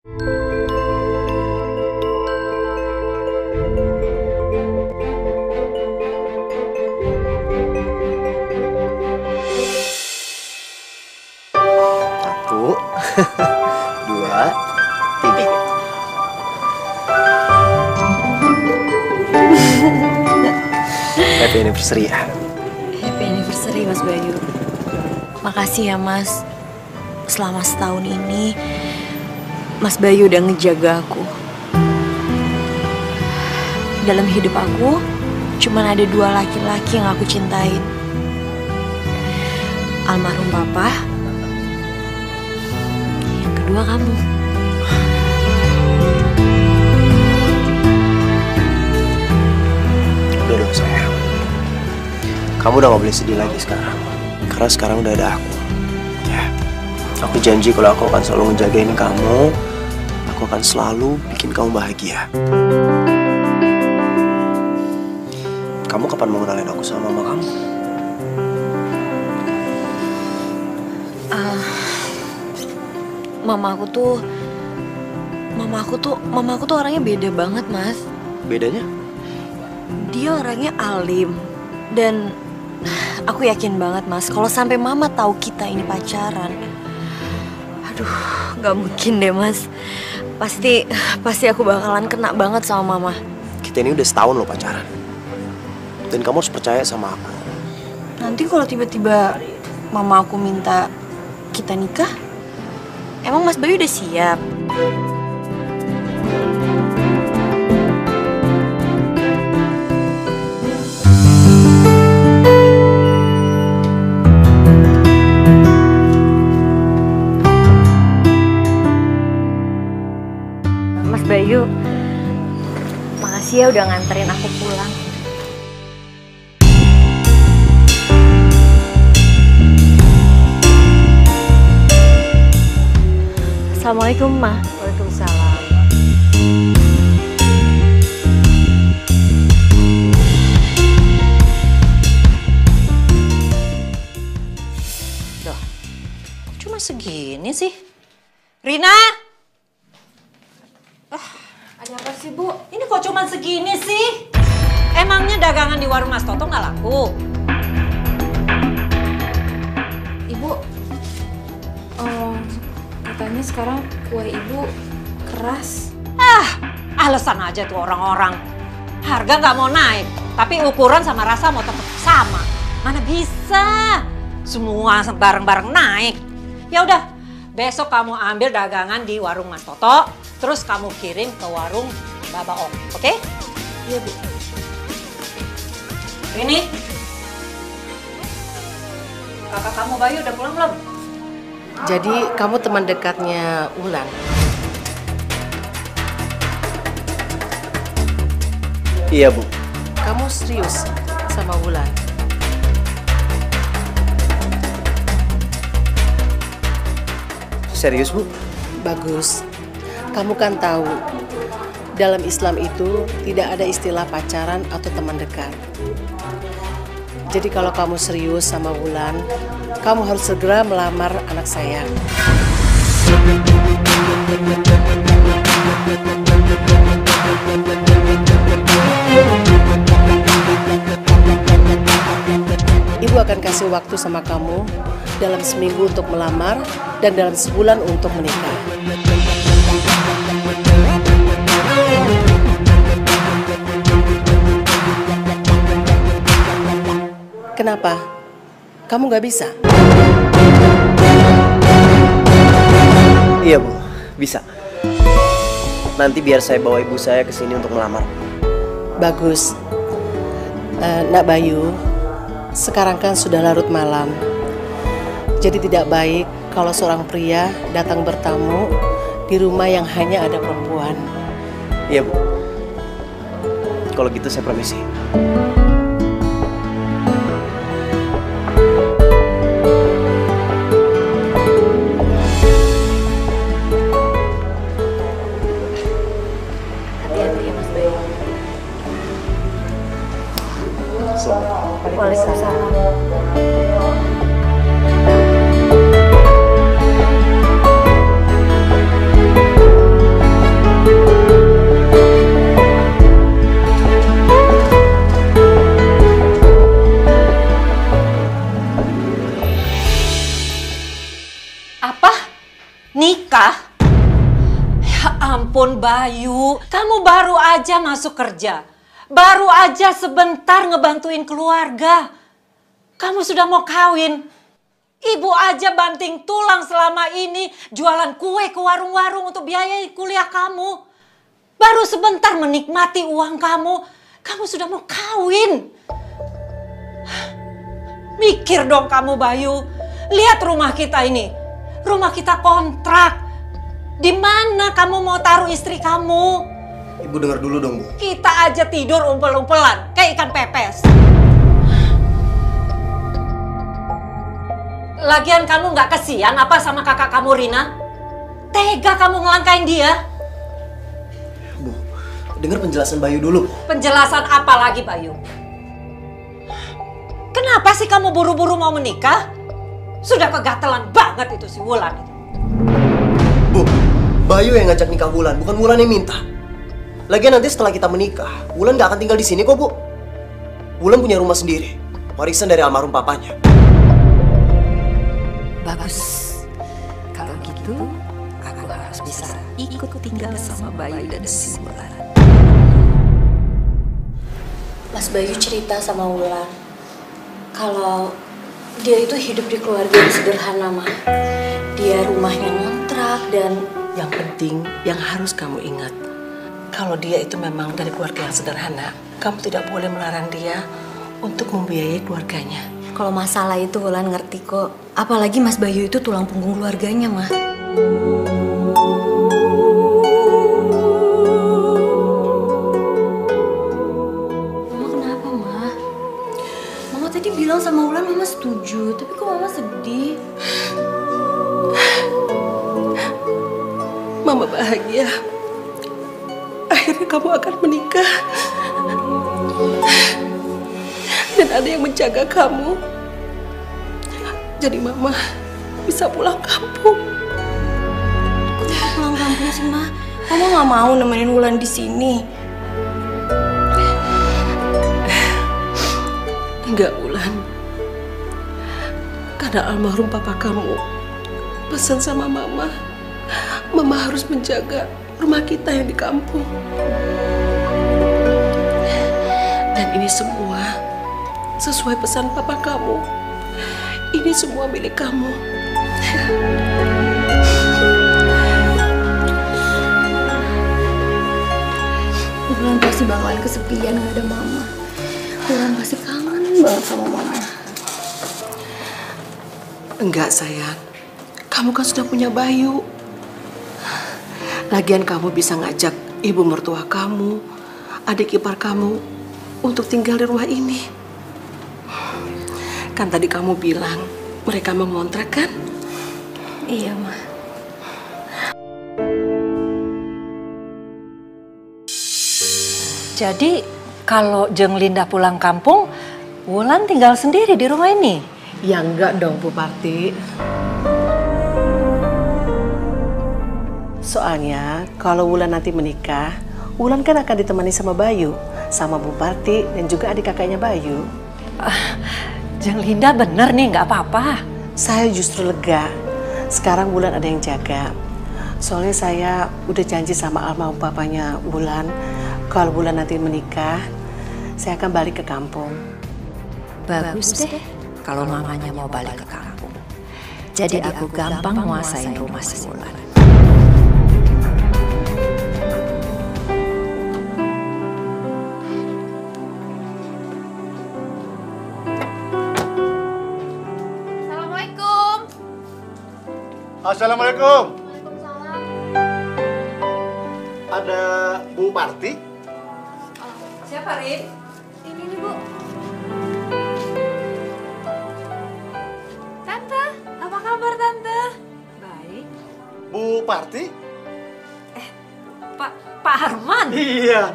Satu, dua, tiga. Happy anniversary ya. Happy anniversary Mas Bayu. Makasih ya Mas. Selama setahun ini Mas Bayu udah ngejaga aku. Dalam hidup aku cuman ada dua laki-laki yang aku cintain. Almarhum Papa, yang kedua kamu. Udah dong sayang. Kamu udah gak boleh sedih lagi sekarang. Karena sekarang udah ada aku. Ya, aku janji kalau aku akan selalu ngejagain kamu. Aku akan selalu bikin kamu bahagia. Kamu kapan mau kenalin aku sama mama kamu? Mama aku tuh orangnya beda banget, Mas. Bedanya? Dia orangnya alim. Dan aku yakin banget, Mas, kalau sampai Mama tahu kita ini pacaran, aduh, nggak mungkin deh, Mas. Pasti aku bakalan kena banget sama Mama. Kita ini udah setahun loh pacaran. Dan kamu harus percaya sama aku. Nanti kalau tiba-tiba Mama aku minta kita nikah, emang Mas Bayu udah siap? Mas Bayu, makasih ya udah nganterin aku pulang. Assalamualaikum, Ma. Waalaikumsalam. Loh, cuma segini sih? Rina? Ada apa sih, Bu? Ini kok cuma segini sih? Emangnya dagangan di warung Mas Toto nggak laku? Ibu, katanya sekarang kue ibu keras. Alasan aja tuh orang-orang. Harga nggak mau naik, tapi ukuran sama rasa mau tetap sama. Mana bisa? Semua bareng-bareng naik. Ya udah, besok kamu ambil dagangan di warung Mas Toto, terus kamu kirim ke warung Baba Om, oke? Iya, Bu. Ini, kakak kamu Bayu udah pulang belum? Jadi kamu teman dekatnya Wulan? Iya, Bu. Kamu serius sama Wulan? Serius, Bu? Bagus. Kamu kan tahu, dalam Islam itu tidak ada istilah pacaran atau teman dekat. Jadi kalau kamu serius sama Wulan, kamu harus segera melamar anak saya. Ibu akan kasih waktu sama kamu dalam seminggu untuk melamar dan dalam sebulan untuk menikah. Kenapa? Kamu nggak bisa? Iya, Bu. Bisa. Nanti biar saya bawa ibu saya ke sini untuk melamar. Bagus. Nak Bayu, sekarang kan sudah larut malam. Jadi tidak baik kalau seorang pria datang bertamu di rumah yang hanya ada perempuan. Iya, Bu. Kalau gitu saya permisi. Hati-hati ya Mas Bayu. Waalaikumsalam. Nikah? Ya ampun Bayu, kamu baru aja masuk kerja. Baru aja sebentar ngebantuin keluarga. Kamu sudah mau kawin. Ibu aja banting tulang selama ini jualan kue ke warung-warung untuk biayai kuliah kamu. Baru sebentar menikmati uang kamu, kamu sudah mau kawin. Mikir dong kamu Bayu. Lihat rumah kita ini. Rumah kita kontrak. Di mana kamu mau taruh istri kamu? Ibu dengar dulu dong, Bu. Kita aja tidur umpel-umpelan kayak ikan pepes. Lagian kamu nggak kesian apa sama kakak kamu Rina? Tega kamu ngelangkain dia? Bu, dengar penjelasan Bayu dulu. Penjelasan apa lagi Bayu? Kenapa sih kamu buru-buru mau menikah? Sudah kegatelan banget itu si Wulan itu. Bu, Bayu yang ngajak nikah Wulan, bukan Wulan yang minta. Lagian nanti setelah kita menikah, Wulan gak akan tinggal di sini kok, Bu. Wulan punya rumah sendiri, warisan dari almarhum papanya. Bagus. Kalau gitu, aku harus bisa ikut tinggal sama Bayu dan si Wulan. Mas Bayu cerita sama Wulan kalau dia itu hidup di keluarga yang sederhana, Mah. Dia rumahnya ngontrak dan Yang penting, yang harus kamu ingat, kalau dia itu memang dari keluarga yang sederhana, kamu tidak boleh melarang dia untuk membiayai keluarganya. kalau masalah itu Wulan ngerti kok. Apalagi Mas Bayu itu tulang punggung keluarganya, Mah. Mama kenapa, Mah? Mama tadi bilang sama Wulan Mama setuju, tapi kok Mama sedih? Mama bahagia. Akhirnya kamu akan menikah. Dan ada yang menjaga kamu. Jadi Mama bisa pulang kampung. Kok pulang kampung sih, Ma? Mama nggak mau nemenin Wulan di sini. Enggak, Wulan. Karena almarhum papa kamu pesan sama Mama. Mama harus menjaga rumah kita yang di kampung. Dan ini semua sesuai pesan papa kamu. Ini semua milik kamu. Wulan pasti bakalan kesepian nggak ada Mama. Wulan pasti kangen banget sama Mama. Enggak, sayang. Kamu kan sudah punya Bayu. Lagian kamu bisa ngajak ibu mertua kamu, adik ipar kamu untuk tinggal di rumah ini. Kan tadi kamu bilang mereka mau ngontrak kan? Iya, Ma. Jadi kalau Jeng Linda pulang kampung, Wulan tinggal sendiri di rumah ini? Ya enggak dong, Bu Parti. Soalnya kalau Wulan nanti menikah, Wulan kan akan ditemani sama Bayu, sama Bu Parti dan juga adik kakaknya Bayu. Jeng Linda bener nih, nggak apa-apa. Saya justru lega. Sekarang Wulan ada yang jaga. Soalnya saya udah janji sama almarhum papanya Wulan, kalau Wulan nanti menikah, saya akan balik ke kampung. Bagus deh kalau mamanya mau balik ke kampung. Jadi aku gampang nguasain rumah si Wulan. Assalamualaikum. Ada Bu Parti? Siapa, Rin? Ini nih, Bu. Tante, apa kabar Tante? Baik. Bu Parti? Pak Arman? Iya.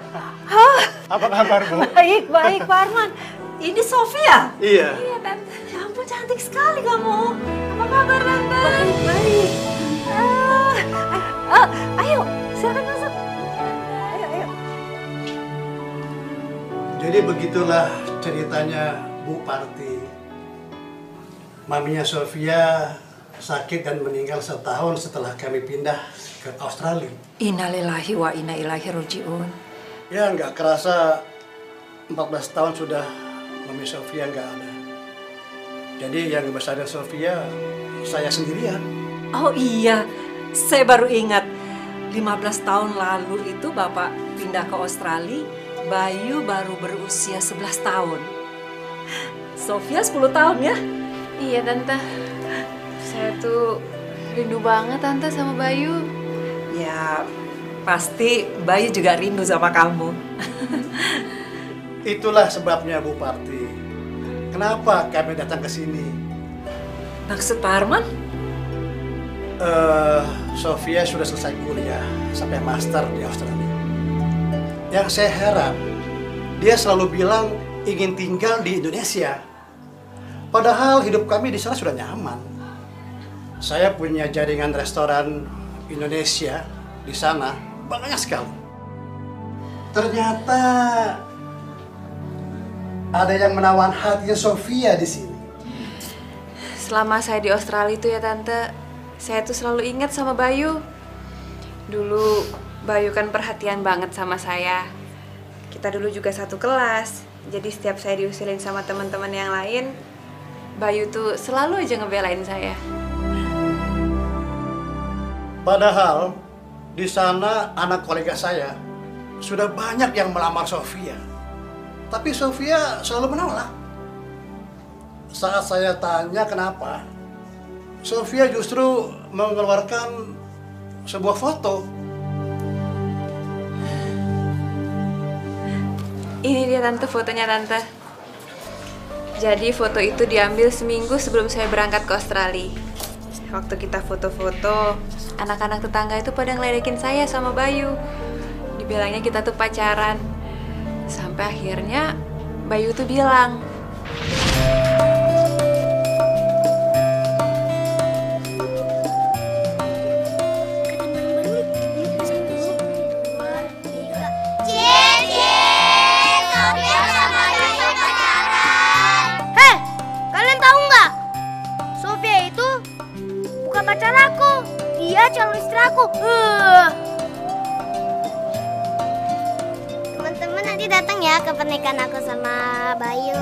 Apa kabar, Bu? Baik, Pak Arman. Ini Sofia? Iya. Iya Tante. Ya ampun, cantik sekali kamu. Apa kabar Tante? Baik. Ayo, silakan masuk. Ayo. Jadi begitulah ceritanya Bu Parti. Maminya Sofia sakit dan meninggal setahun setelah kami pindah ke Australia. Innalillahi wa inna ilaihi raji'un. Ya nggak kerasa 14 tahun sudah Mami Sofia nggak ada. Jadi yang ngebesarin Sofia saya sendirian. Oh iya, saya baru ingat. 15 tahun lalu itu Bapak pindah ke Australia, Bayu baru berusia 11 tahun. Sofia 10 tahun ya? Iya Tante, saya tuh rindu banget Tante sama Bayu. Ya, pasti Bayu juga rindu sama kamu. Itulah sebabnya Bu Parti. Kenapa kami datang ke sini? Maksud Pak Arman? Sofia sudah selesai kuliah sampai master di Australia. Yang saya heran, dia selalu bilang ingin tinggal di Indonesia. Padahal hidup kami di sana sudah nyaman. Saya punya jaringan restoran Indonesia di sana banyak sekali. Ternyata ada yang menawan hatinya Sofia di sini. Selama saya di Australia itu ya Tante, saya tuh selalu ingat sama Bayu. Dulu Bayu kan perhatian banget sama saya. Kita dulu juga satu kelas. Jadi setiap saya diusilin sama teman-teman yang lain, Bayu tuh selalu aja ngebelain saya. Padahal di sana anak kolega saya sudah banyak yang melamar Sofia. Tapi Sofia selalu menolak. Saat saya tanya kenapa, Sofia justru mengeluarkan sebuah foto. Ini dia Tante, fotonya Tante. Jadi foto itu diambil seminggu sebelum saya berangkat ke Australia. Waktu kita foto-foto, anak-anak tetangga itu pada ngeledekin saya sama Bayu. Dibilangnya kita tuh pacaran. Sampai akhirnya Bayu tuh bilang, pacar aku, dia calon istri aku. Teman-teman nanti datang ya ke pernikahan aku sama Bayu.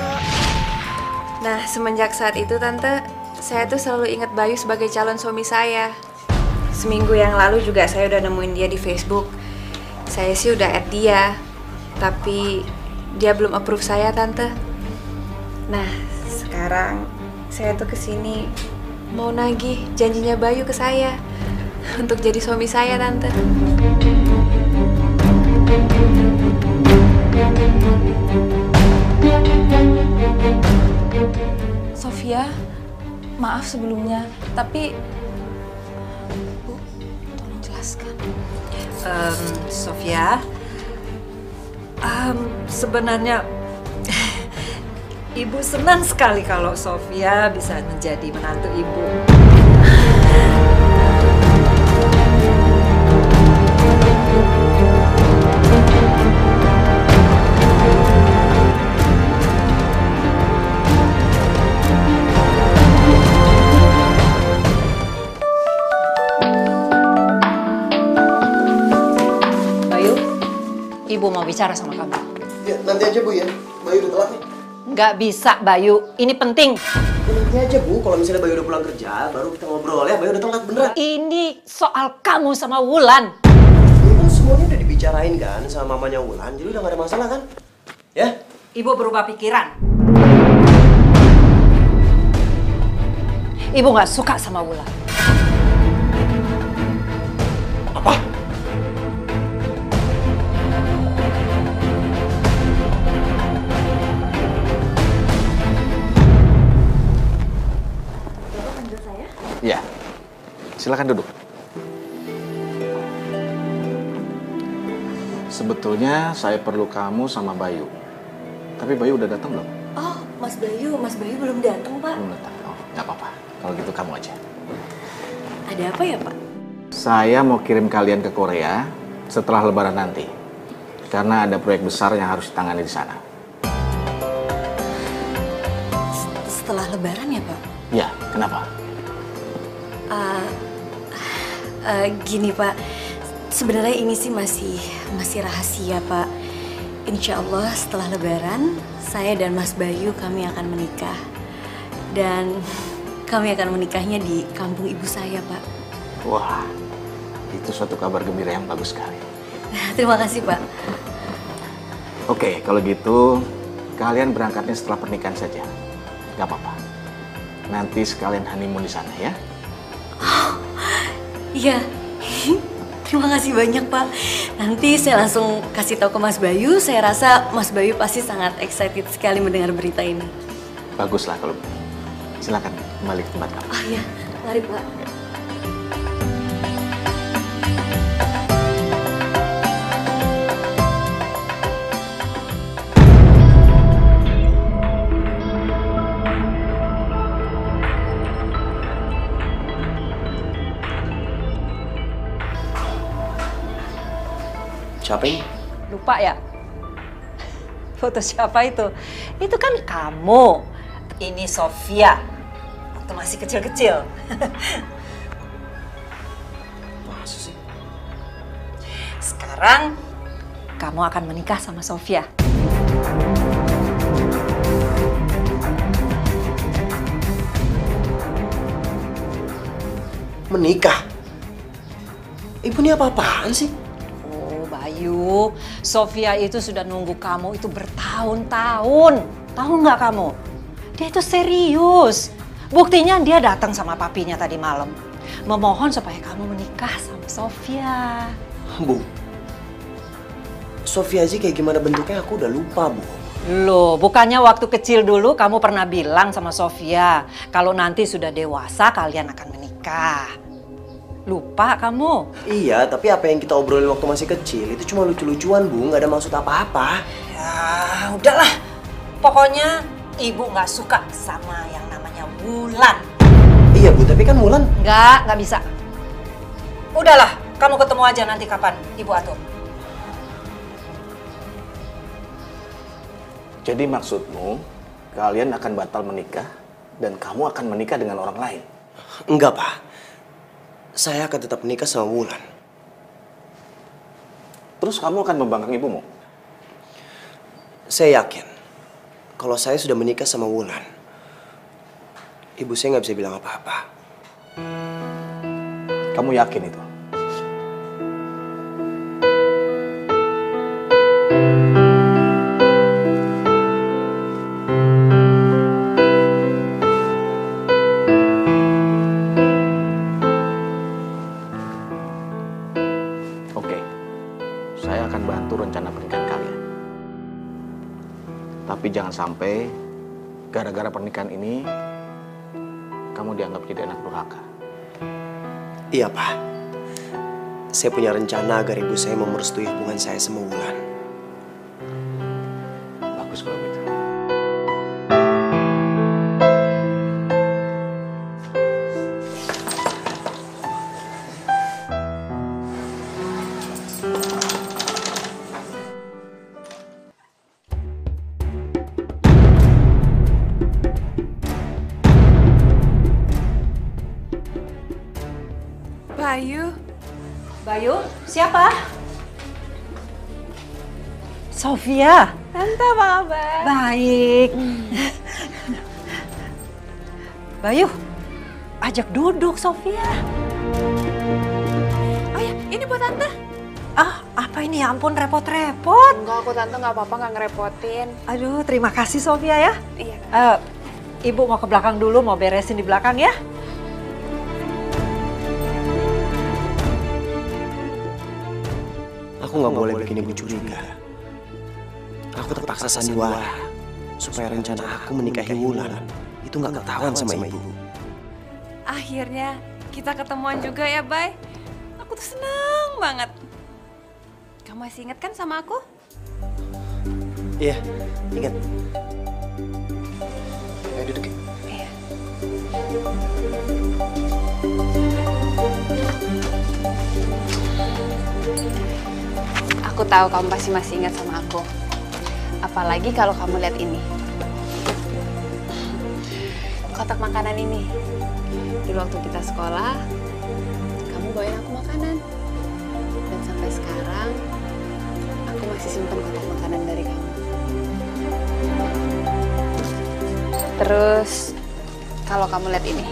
Nah, semenjak saat itu Tante, saya tuh selalu ingat Bayu sebagai calon suami saya. Seminggu yang lalu juga saya udah nemuin dia di Facebook. Saya sih udah add dia, tapi dia belum approve saya Tante. Nah, sekarang saya tuh kesini mau nagih janjinya Bayu ke saya untuk jadi suami saya, Tante. Sofia, maaf sebelumnya, tapi Bu, tolong jelaskan. Sofia, sebenarnya Ibu senang sekali kalau Sofia bisa menjadi menantu Ibu. Bayu, Ibu mau bicara sama kamu. Ya, nanti aja Bu ya. Bayu udah telat nih. Nggak bisa, Bayu. Ini penting. Ya, nanti aja Bu, kalau misalnya Bayu udah pulang kerja, baru kita ngobrol ya. Bayu udah telat beneran. Ini soal kamu sama Wulan. Ini kan semuanya udah dibicarain kan sama mamanya Wulan, jadi udah gak ada masalah kan? Ya? Ibu berubah pikiran. Ibu nggak suka sama Wulan. Apa? Ya, silakan duduk. Sebetulnya saya perlu kamu sama Bayu. Tapi Bayu udah datang belum? Oh, Mas Bayu belum datang, Pak. Belum datang. Oh, nggak apa-apa. Kalau gitu kamu aja. Ada apa ya, Pak? Saya mau kirim kalian ke Korea setelah Lebaran nanti. Karena ada proyek besar yang harus ditangani di sana. Setelah Lebaran ya, Pak? Ya, kenapa? Gini Pak, sebenarnya ini sih masih rahasia Pak. Insya Allah setelah Lebaran, saya dan Mas Bayu kami akan menikah. Dan kami akan menikahnya di kampung ibu saya Pak. Wah, itu suatu kabar gembira yang bagus sekali. Terima kasih Pak. Oke, kalau gitu kalian berangkatnya setelah pernikahan saja. Gak apa-apa. Nanti sekalian honeymoon di sana ya. Oh, iya. Terima kasih banyak Pak. Nanti saya langsung kasih tahu ke Mas Bayu. Saya rasa Mas Bayu pasti sangat excited sekali mendengar berita ini. Baguslah kalau begitu. Silakan kembali ke tempat kamu. Oh iya, mari Pak. Siapa ini? Lupa ya? Foto siapa itu? Itu kan kamu. Ini Sofia. Waktu masih kecil-kecil. Masa sih? Sekarang kamu akan menikah sama Sofia. Menikah? Ibu ini apa-apaan sih? Bayu, Sofia itu sudah nunggu kamu itu bertahun-tahun. Tahu nggak kamu? Dia itu serius. Buktinya dia datang sama papinya tadi malam. Memohon supaya kamu menikah sama Sofia. Bu, Sofia aja kayak gimana bentuknya aku udah lupa, Bu. Loh, bukannya waktu kecil dulu kamu pernah bilang sama Sofia kalau nanti sudah dewasa kalian akan menikah. Lupa kamu? Iya, tapi apa yang kita obrolin waktu masih kecil itu cuma lucu-lucuan, Bu. Nggak ada maksud apa-apa. Ya, udahlah. Pokoknya ibu nggak suka sama yang namanya Wulan. Iya, Bu. Tapi kan Wulan... Nggak bisa. Udahlah, kamu ketemu aja nanti kapan ibu atur. Jadi maksudmu, kalian akan batal menikah dan kamu akan menikah dengan orang lain? Enggak, Pak. Saya akan tetap menikah sama Wulan. Terus kamu akan membangkang ibumu? Saya yakin, kalau saya sudah menikah sama Wulan, ibu saya nggak bisa bilang apa-apa. Kamu yakin itu? Tapi jangan sampai gara-gara pernikahan ini kamu dianggap jadi anak durhaka. Iya, Pak. Saya punya rencana agar ibu saya mau merestui hubungan saya sama Wulan. Bagus kalau gitu. Bayu, siapa? Sofia. Tante, apa kabar? Baik. Bayu, ajak duduk Sofia. Oh ya, ini buat Tante. Ah, apa ini? Ya ampun, repot-repot. Enggak, aku Tante nggak apa-apa, nggak ngerepotin. Aduh, terima kasih Sofia ya. Iya. Ibu mau ke belakang dulu, mau beresin di belakang ya. Aku nggak boleh bikin ibu curiga. Aku terpaksa sandiwara supaya rencana aku menikahi Wulan itu nggak ketahuan sama ibu. Akhirnya kita ketemuan juga ya, Bay. Aku tuh seneng banget. Kamu masih inget kan sama aku? Iya, ingat. Ayo duduk ya. Iya. Aku tahu kamu pasti masih ingat sama aku. Apalagi kalau kamu lihat ini. Kotak makanan ini. Dulu dulu waktu kita sekolah, kamu bawain aku makanan. Dan sampai sekarang, aku masih simpan kotak makanan dari kamu. Terus, kalau kamu lihat ini.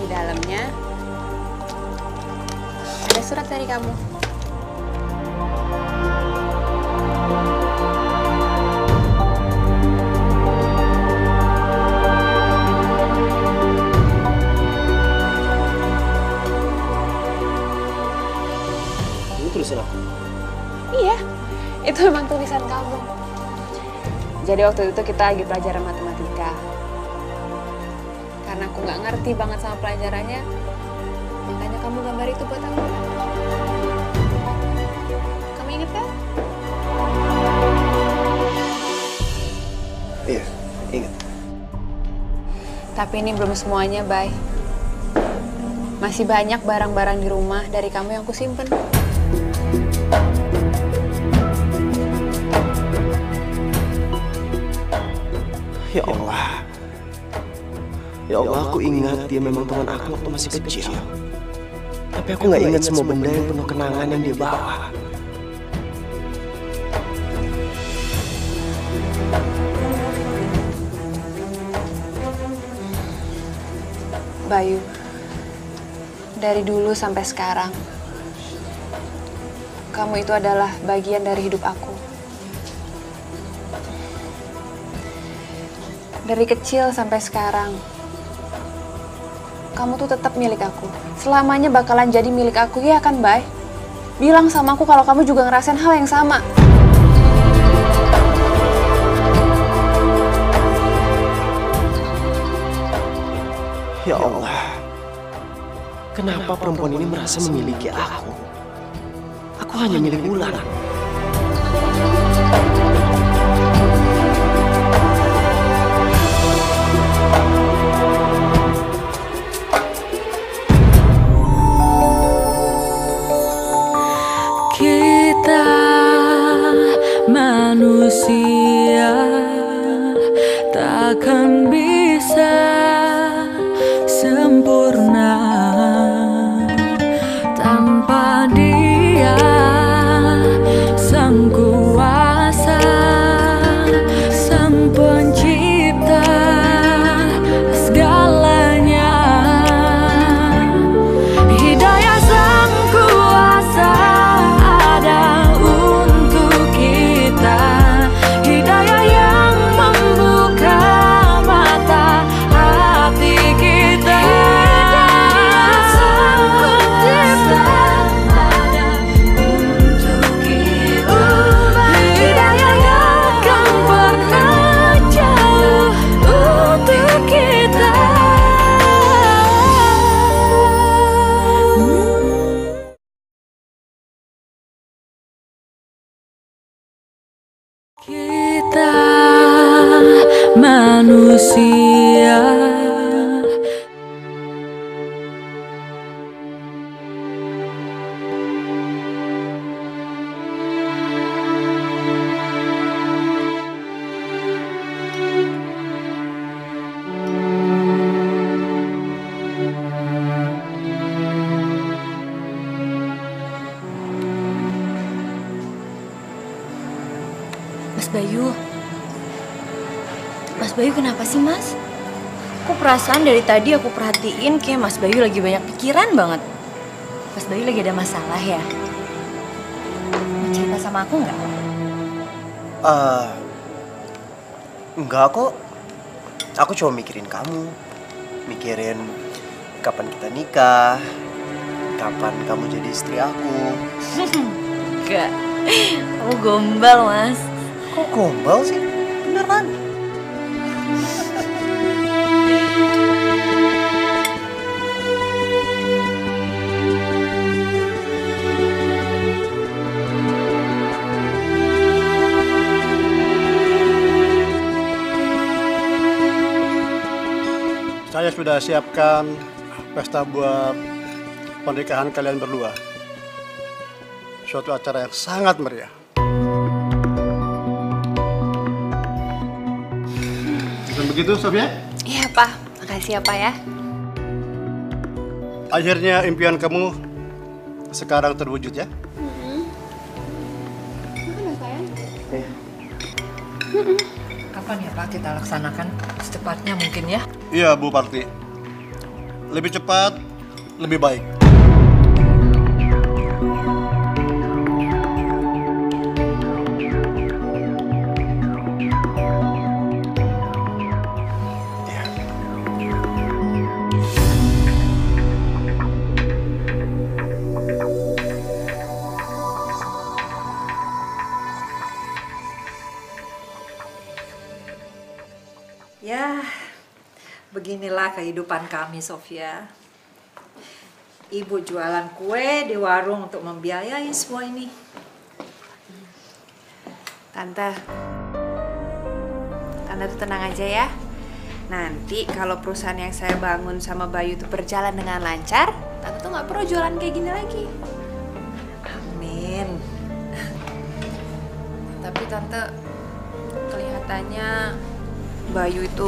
Di dalamnya, ada surat dari kamu. Tulisan aku? Iya, itu memang tulisan kamu. Jadi waktu itu kita lagi pelajaran matematika. Karena aku nggak ngerti banget sama pelajarannya, makanya kamu gambar itu buat aku. Kamu inget kan? Iya, ingat. Tapi ini belum semuanya, Bay. Masih banyak barang-barang di rumah dari kamu yang aku simpen. Ya Allah. Ya Allah, aku ingat dia memang teman aku waktu masih kecil. Tapi aku nggak ingat semua benda yang penuh kenangan yang dia bawa. Bayu, dari dulu sampai sekarang, kamu itu adalah bagian dari hidup aku. Dari kecil sampai sekarang, kamu tuh tetap milik aku. Selamanya bakalan jadi milik aku, ya kan, Bay? Bilang sama aku kalau kamu juga ngerasain hal yang sama. Ya Allah, kenapa perempuan ini merasa memiliki aku? Aku hanya milik Wulan. Kita manusia takkan bisa sempurna tanpa Dia, Sang Kuasa, Sang Pencipta segalanya. Hidayah Sang Kuasa ada untuk kita, hidayah yang membuka mata hati kita. Sang Pencipta ada untuk kita, hidayah yang akan pernah jauh untuk kita. Kita manusia. Mas Bayu kenapa sih, Mas? Aku perasaan dari tadi aku perhatiin kayak Mas Bayu lagi banyak pikiran banget. Mas Bayu lagi ada masalah ya? Mau cerita sama aku nggak? Enggak kok. Aku cuma mikirin kamu. Mikirin kapan kita nikah, kapan kamu jadi istri aku. Enggak. Kamu gombal, Mas. Kok gombal sih? Beneran? Saya sudah siapkan pesta buat pernikahan kalian berdua. Suatu acara yang sangat meriah. Bukan begitu, Sofia? Iya, Pak. Makasih ya, Pak ya. Akhirnya impian kamu sekarang terwujud ya? Kapan ya Pak kita laksanakan? Secepatnya mungkin ya? Iya, Bu Parti. Lebih cepat, lebih baik. Ya, beginilah kehidupan kami, Sofia. Ibu jualan kue di warung untuk membiayai semua ini. Tante tuh tenang aja ya. Nanti kalau perusahaan yang saya bangun sama Bayu itu berjalan dengan lancar, Tante tuh nggak perlu jualan kayak gini lagi. Amin. Tapi Tante, kelihatannya Bayu itu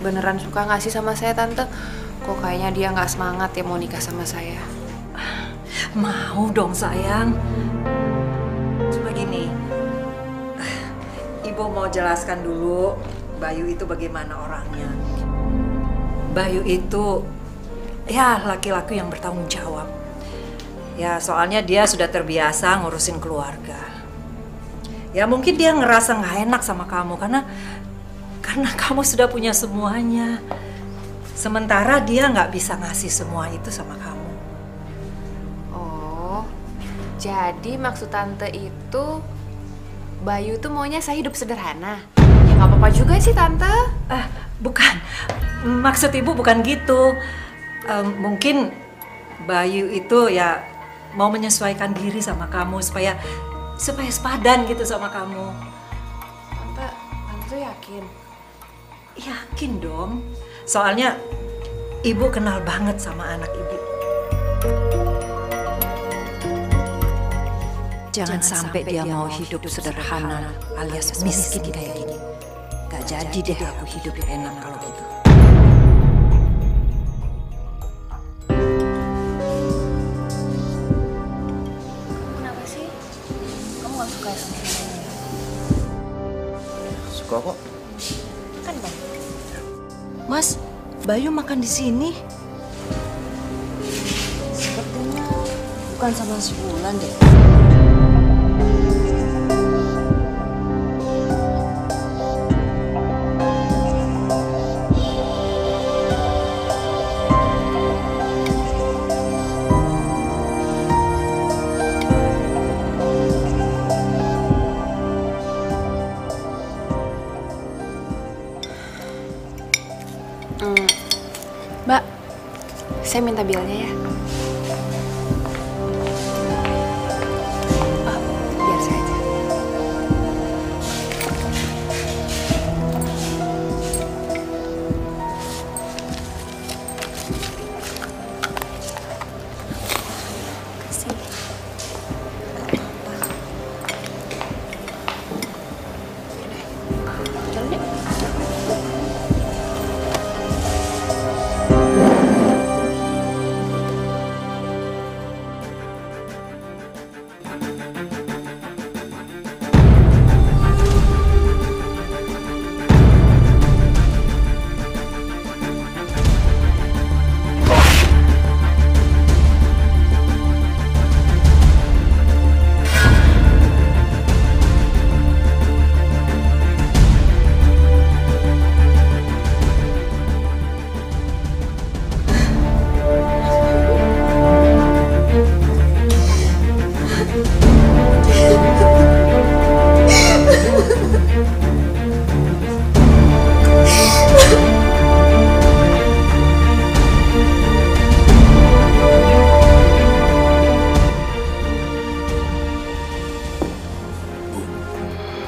beneran suka nggak sih sama saya, Tante? Kok kayaknya dia nggak semangat ya mau nikah sama saya. Mau dong sayang. Cuma gini, Ibu mau jelaskan dulu Bayu itu bagaimana orangnya. Bayu itu ya laki-laki yang bertanggung jawab. Ya soalnya dia sudah terbiasa ngurusin keluarga. Ya mungkin dia ngerasa nggak enak sama kamu karena kamu sudah punya semuanya. Sementara dia nggak bisa ngasih semua itu sama kamu. Oh, jadi maksud Tante itu Bayu tuh maunya saya hidup sederhana. Ya nggak apa-apa juga sih Tante. Bukan, maksud Ibu bukan gitu. Mungkin Bayu itu ya mau menyesuaikan diri sama kamu supaya sepadan gitu sama kamu. Tante tuh yakin? Yakin dong. Soalnya Ibu kenal banget sama anak Ibu. Jangan sampai dia mau hidup sederhana alias miskin kayak gini. Gak jadi deh aku hidup enak kalau gitu. Kenapa sih? Kamu gak suka sama saya? Suka kok. Kan Bang? Mas, Bayu makan di sini. Sepertinya bukan sama si Wulan deh. Mbak, saya minta bilnya ya. Biar saya aja.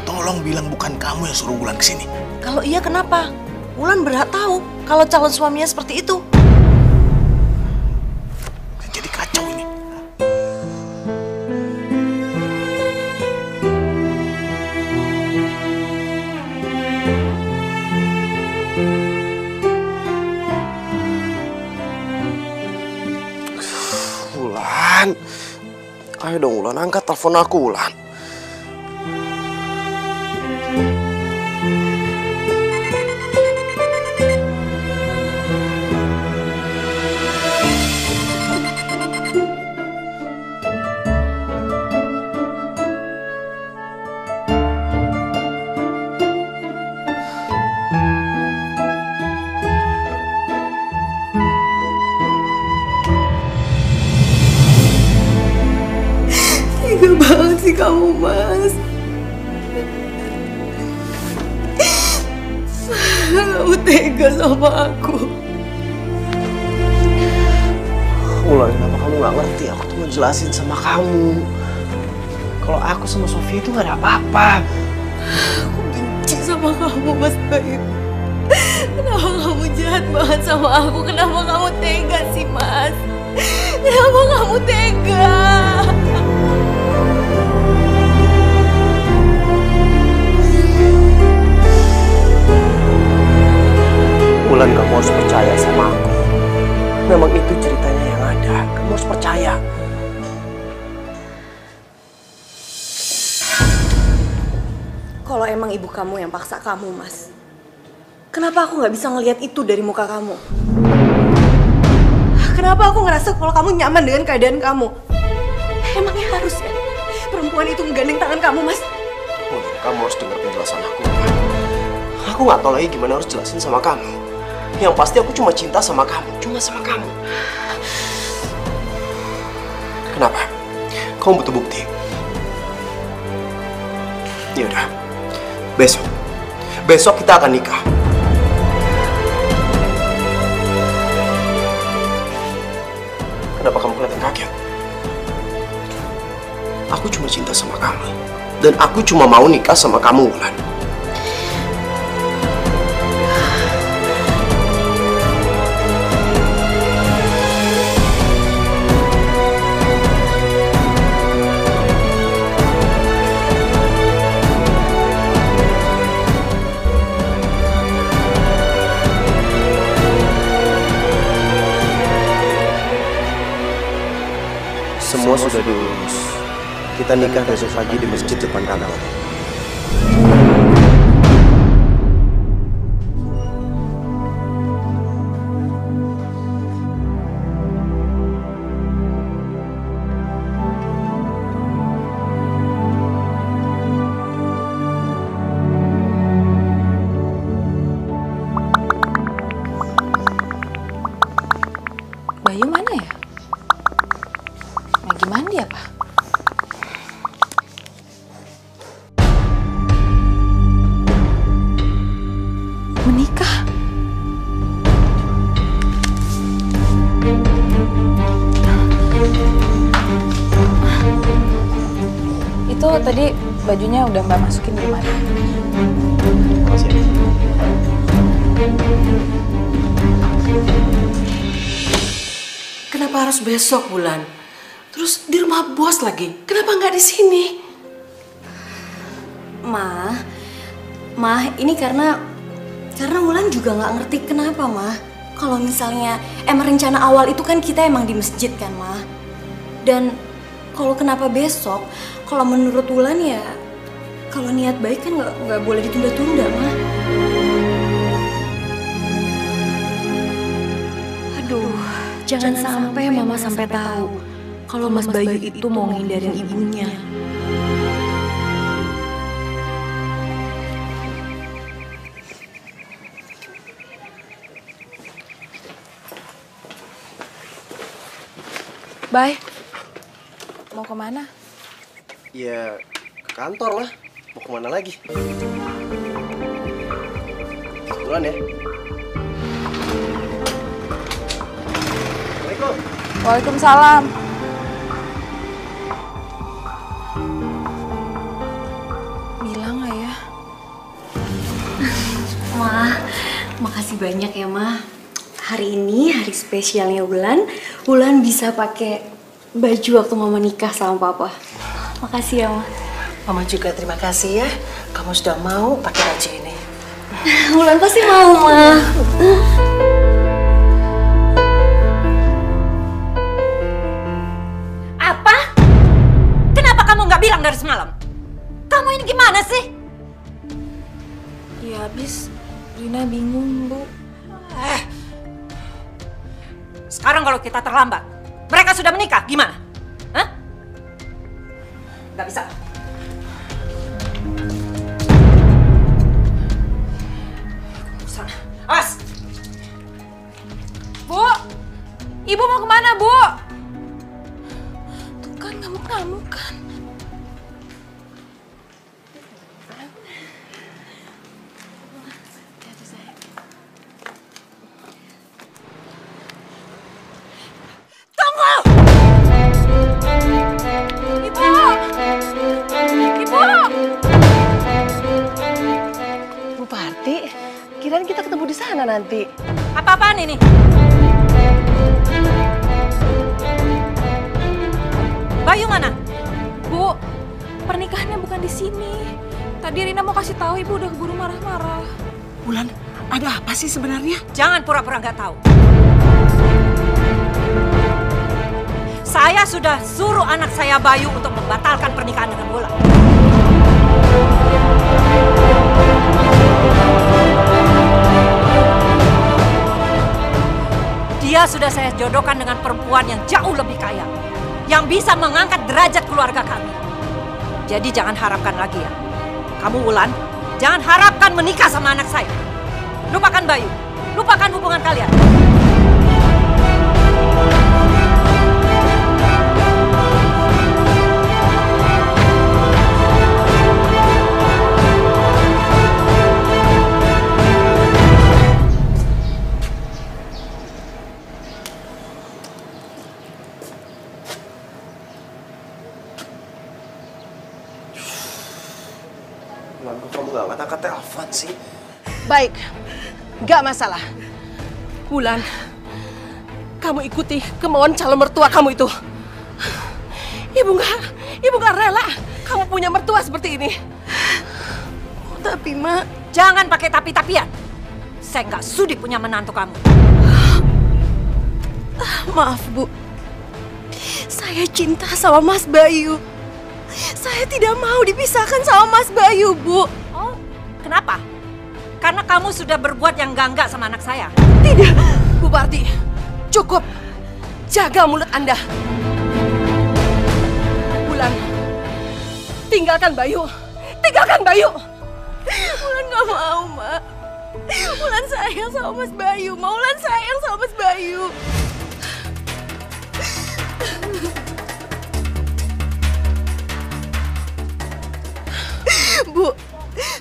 Tolong bilang bukan kamu yang suruh Wulan kesini. Kalau iya kenapa? Wulan berhak tahu kalau calon suaminya seperti itu. Jadi kacau ini. Ayo dong Wulan, angkat telepon aku Wulan. Tega banget sih kamu, Mas. Kamu tega sama aku. Wulan, kenapa kamu gak ngerti? Aku tuh mau jelasin sama kamu. Kalau aku sama Sofia itu gak ada apa-apa. Aku benci sama kamu, Mas Bayu. Kenapa kamu jahat banget sama aku? Kenapa kamu tega sih, Mas? Kenapa kamu tega? Wulan, kamu harus percaya sama aku. Memang itu ceritanya yang ada. Kamu harus percaya. Kalau emang ibu kamu yang paksa kamu, Mas, kenapa aku nggak bisa ngelihat itu dari muka kamu? Kenapa aku ngerasa kalau kamu nyaman dengan keadaan kamu? Emangnya harus ya perempuan itu menggandeng tangan kamu, Mas? Wulan, kamu harus dengar penjelasan aku. Aku nggak tahu lagi gimana harus jelasin sama kamu. Yang pasti aku cuma cinta sama kamu, cuma sama kamu. Kenapa? Kamu butuh bukti? Ya udah, besok kita akan nikah. Kenapa kamu kelihatan kaget? Aku cuma cinta sama kamu, dan aku cuma mau nikah sama kamu, Wulan. Semua sudah diurus. Kita nikah besok pagi di masjid depan kantor. Bayu mana ya? Lagi mandi apa? Menikah? Itu tadi bajunya udah Mbak masukin di mana? Kenapa harus besok, Wulan? Terus di rumah bos lagi. Kenapa nggak di sini? Mah, ini karena Wulan juga nggak ngerti kenapa, Mah. Kalau misalnya emang rencana awal itu kan kita emang di masjid kan, Mah. Dan kalau kenapa besok, kalau menurut Wulan ya, kalau niat baik kan nggak boleh ditunda-tunda, Mah. Aduh, jangan sampai Mama sampai tahu kalau Mas Bayu itu mau ngindarin ibunya. Bay, mau kemana? Ya, ke kantor lah. Mau kemana lagi? Wulan ya. Assalamualaikum. Waalaikumsalam. Bilang nggak ya? Mah, makasih banyak ya, Mah. Hari ini hari spesialnya Wulan bisa pakai baju waktu Mama nikah sama Papa. Makasih ya, Mah. Mama juga terima kasih ya. Kamu sudah mau pakai baju ini. Wulan pasti mau, Mah. Apa? gimana, bingung Bu. Sekarang kalau kita terlambat, mereka sudah menikah, gimana? Hah? Gak bisa. Sana, awas! Bu, Ibu mau kemana, Bu? Tuh kan ngamuk-ngamuk kan. Tunggu! Ibu! Ibu! Bu Parti, kirain kita ketemu di sana nanti. Apa-apaan ini? Bayu mana? Bu, pernikahannya bukan di sini. Tadi Rina mau kasih tahu Ibu udah keburu marah-marah. Wulan, ada apa sih sebenarnya? Jangan pura-pura nggak tahu. Saya sudah suruh anak saya Bayu untuk membatalkan pernikahan dengan Wulan. Dia sudah saya jodohkan dengan perempuan yang jauh lebih kaya, yang bisa mengangkat derajat keluarga kami. Jadi jangan harapkan lagi ya. Kamu Wulan, jangan harapkan menikah sama anak saya. Lupakan Bayu, lupakan hubungan kalian. Wulan, kok kamu gak angkat telepon sih? Baik, gak masalah. Wulan, kamu ikuti kemauan calon mertua kamu itu. Ibu gak rela kamu punya mertua seperti ini. Tapi Mak, Jangan pakai tapi-tapian. Saya nggak sudi punya menantu kamu. maaf Bu, saya cinta sama Mas Bayu. Saya tidak mau dipisahkan sama Mas Bayu, Bu. Oh, kenapa? Karena kamu sudah berbuat yang enggak sama anak saya. Tidak, Bu Parti. Cukup. Jaga mulut Anda. Wulan, tinggalkan Bayu. Tinggalkan Bayu. Wulan gak mau, Mak. Wulan sayang sama Mas Bayu. Wulan sayang sama Mas Bayu. Bu,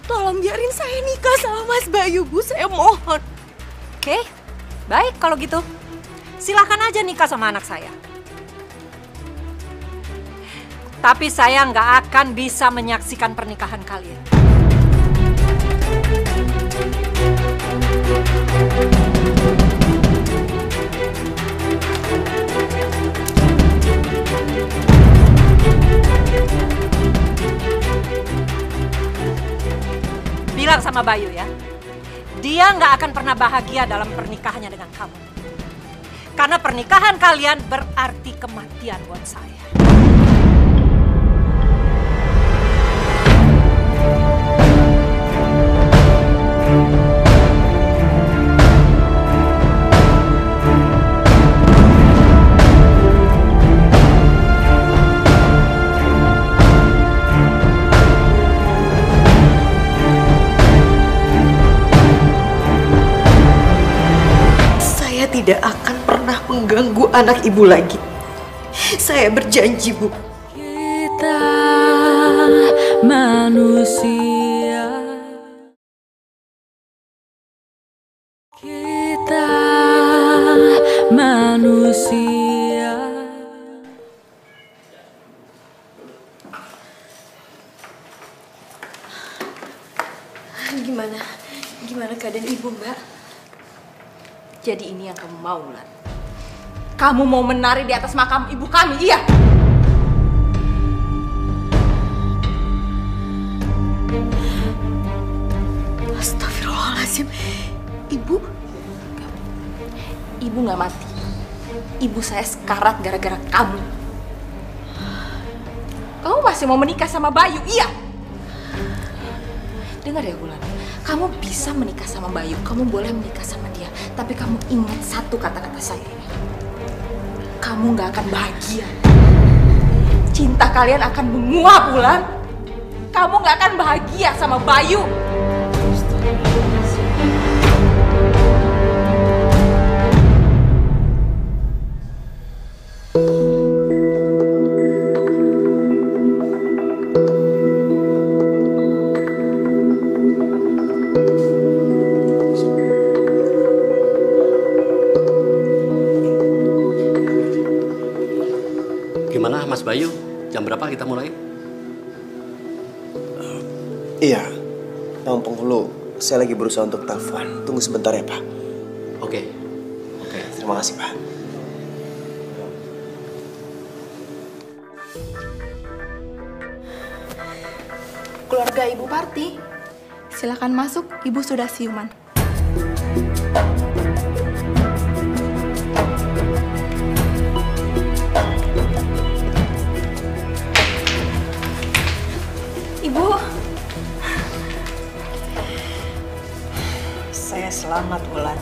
tolong biarin saya nikah sama Mas Bayu, Bu. Saya mohon. Oke, baik kalau gitu. Silakan aja nikah sama anak saya. Tapi saya nggak akan bisa menyaksikan pernikahan kalian. Bilang sama Bayu ya, dia nggak akan pernah bahagia dalam pernikahannya dengan kamu. Karena pernikahan kalian berarti kematian buat saya. Tidak akan pernah mengganggu anak ibu lagi. Saya berjanji, Bu. Kita manusia. Kita manusia. Gimana keadaan ibu, Mbak? Jadi ini yang kamu mau, Wulan? Kamu mau menari di atas makam ibu kami, iya? Astagfirullahaladzim. Ibu nggak mati. Ibu saya sekarat gara-gara kamu. Kamu masih mau menikah sama Bayu, iya? Dengar ya, Wulan. Kamu bisa menikah sama Bayu, kamu boleh menikah sama dia. Tapi kamu ingat satu kata-kata saya. Kamu gak akan bahagia. Cinta kalian akan menguap, Wulan. Kamu gak akan bahagia sama Bayu. Gimana Mas Bayu? Jam berapa kita mulai? Iya, Bang Penghulu, saya lagi berusaha untuk telepon. Tunggu sebentar ya, Pak. Oke. Terima kasih, Pak. Keluarga Ibu Parti, silakan masuk. Ibu sudah siuman. Ibu. Saya selamat, Wulan.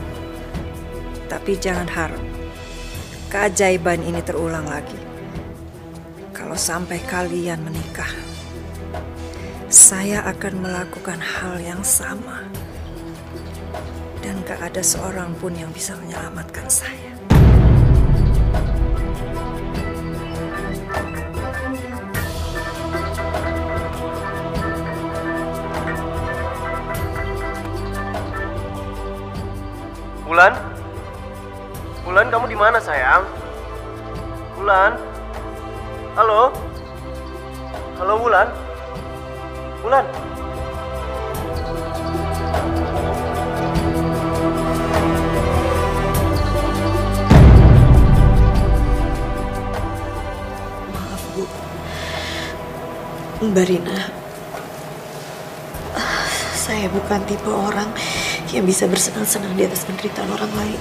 Tapi jangan harap keajaiban ini terulang lagi. Kalau sampai kalian menikah, saya akan melakukan hal yang sama. Dan gak ada seorang pun yang bisa menyelamatkan saya. Wulan? Wulan, kamu di mana, sayang? Wulan? Halo? Halo, Wulan? Wulan? Maaf, Bu. Mbak Rina. Saya bukan tipe orang yang bisa bersenang-senang di atas penderitaan orang lain.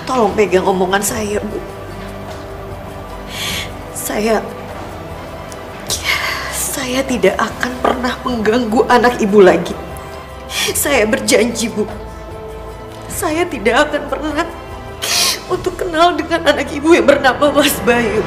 Tolong pegang omongan saya, Bu. Saya tidak akan pernah mengganggu anak Ibu lagi. Saya berjanji, Bu. Saya tidak akan pernah untuk kenal dengan anak Ibu yang bernama Mas Bayu.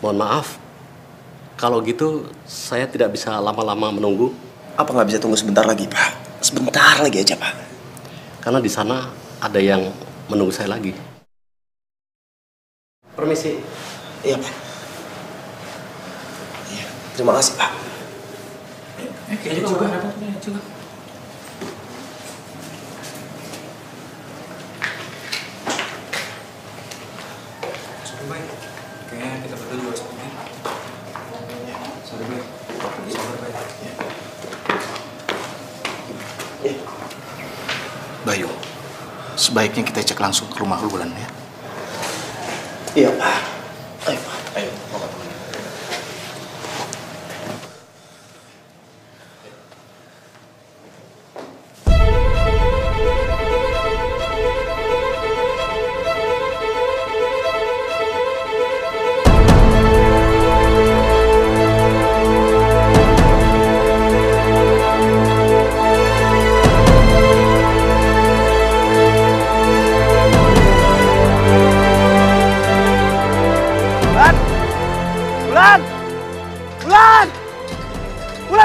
Mohon maaf, kalau gitu saya tidak bisa lama-lama menunggu. Apa nggak bisa tunggu sebentar lagi, Pak? Sebentar lagi aja, Pak. Karena di sana ada yang menunggu saya lagi. Permisi. Iya, Pak. Iya, terima kasih, Pak. juga. Kayaknya kita berdua juga harus pergi. Sorry, Bay. Sabar, Bay. Bayu, sebaiknya kita cek langsung ke rumah lu, Wulan, ya? Iya, Pak. Ayo, Pak. Ayo, Bapak.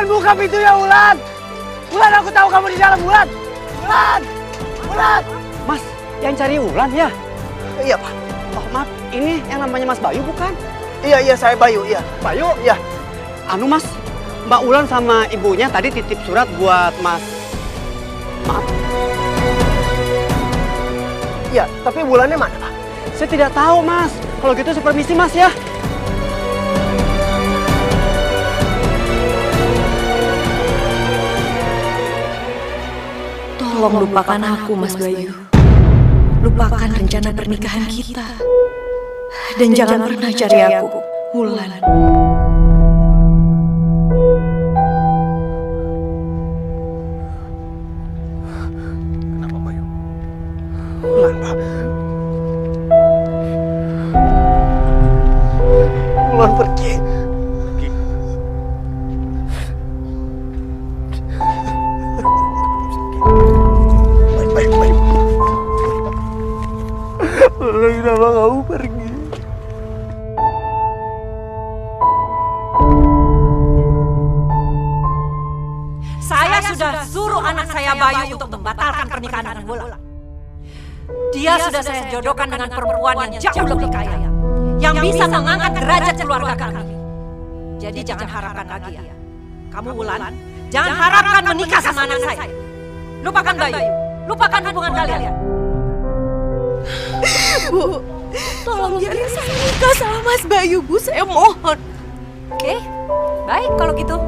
Buka pintunya, Wulan! Wulan, aku tahu kamu di dalam, Wulan! Wulan! Wulan! Mas, yang cari Wulan ya? Iya, Pak. Oh, maaf, ini yang namanya Mas Bayu bukan? Iya, saya Bayu, iya. Bayu? Iya. Anu, Mas, Mbak Wulan sama ibunya tadi titip surat buat Mas. Maaf. Iya, tapi Wulannya mana, Pak? Saya tidak tahu, Mas. Kalau gitu saya permisi, Mas, ya. Tolong lupakan aku, Mas Bayu. Lupakan rencana pernikahan kita. Dan jangan pernah cari aku, Wulan. Kenapa, Bayu? Wulan, Pak. Wulan pergi. Bayu. Kenapa kamu pergi? Saya sudah suruh anak saya Bayu untuk membatalkan pernikahan dengan Wulan. Dia sudah saya jodohkan dengan perempuan yang jauh lebih kaya, yang bisa mengangkat derajat keluarga kami. Jadi jangan harapkan lagi ya. Kamu Wulan, jangan harapkan menikah sama anak saya. Lupakan Bayu, lupakan hubungan kalian. Bu, tolong biarin saya nikah sama Mas Bayu, Bu. Saya mohon. Oke, baik kalau gitu.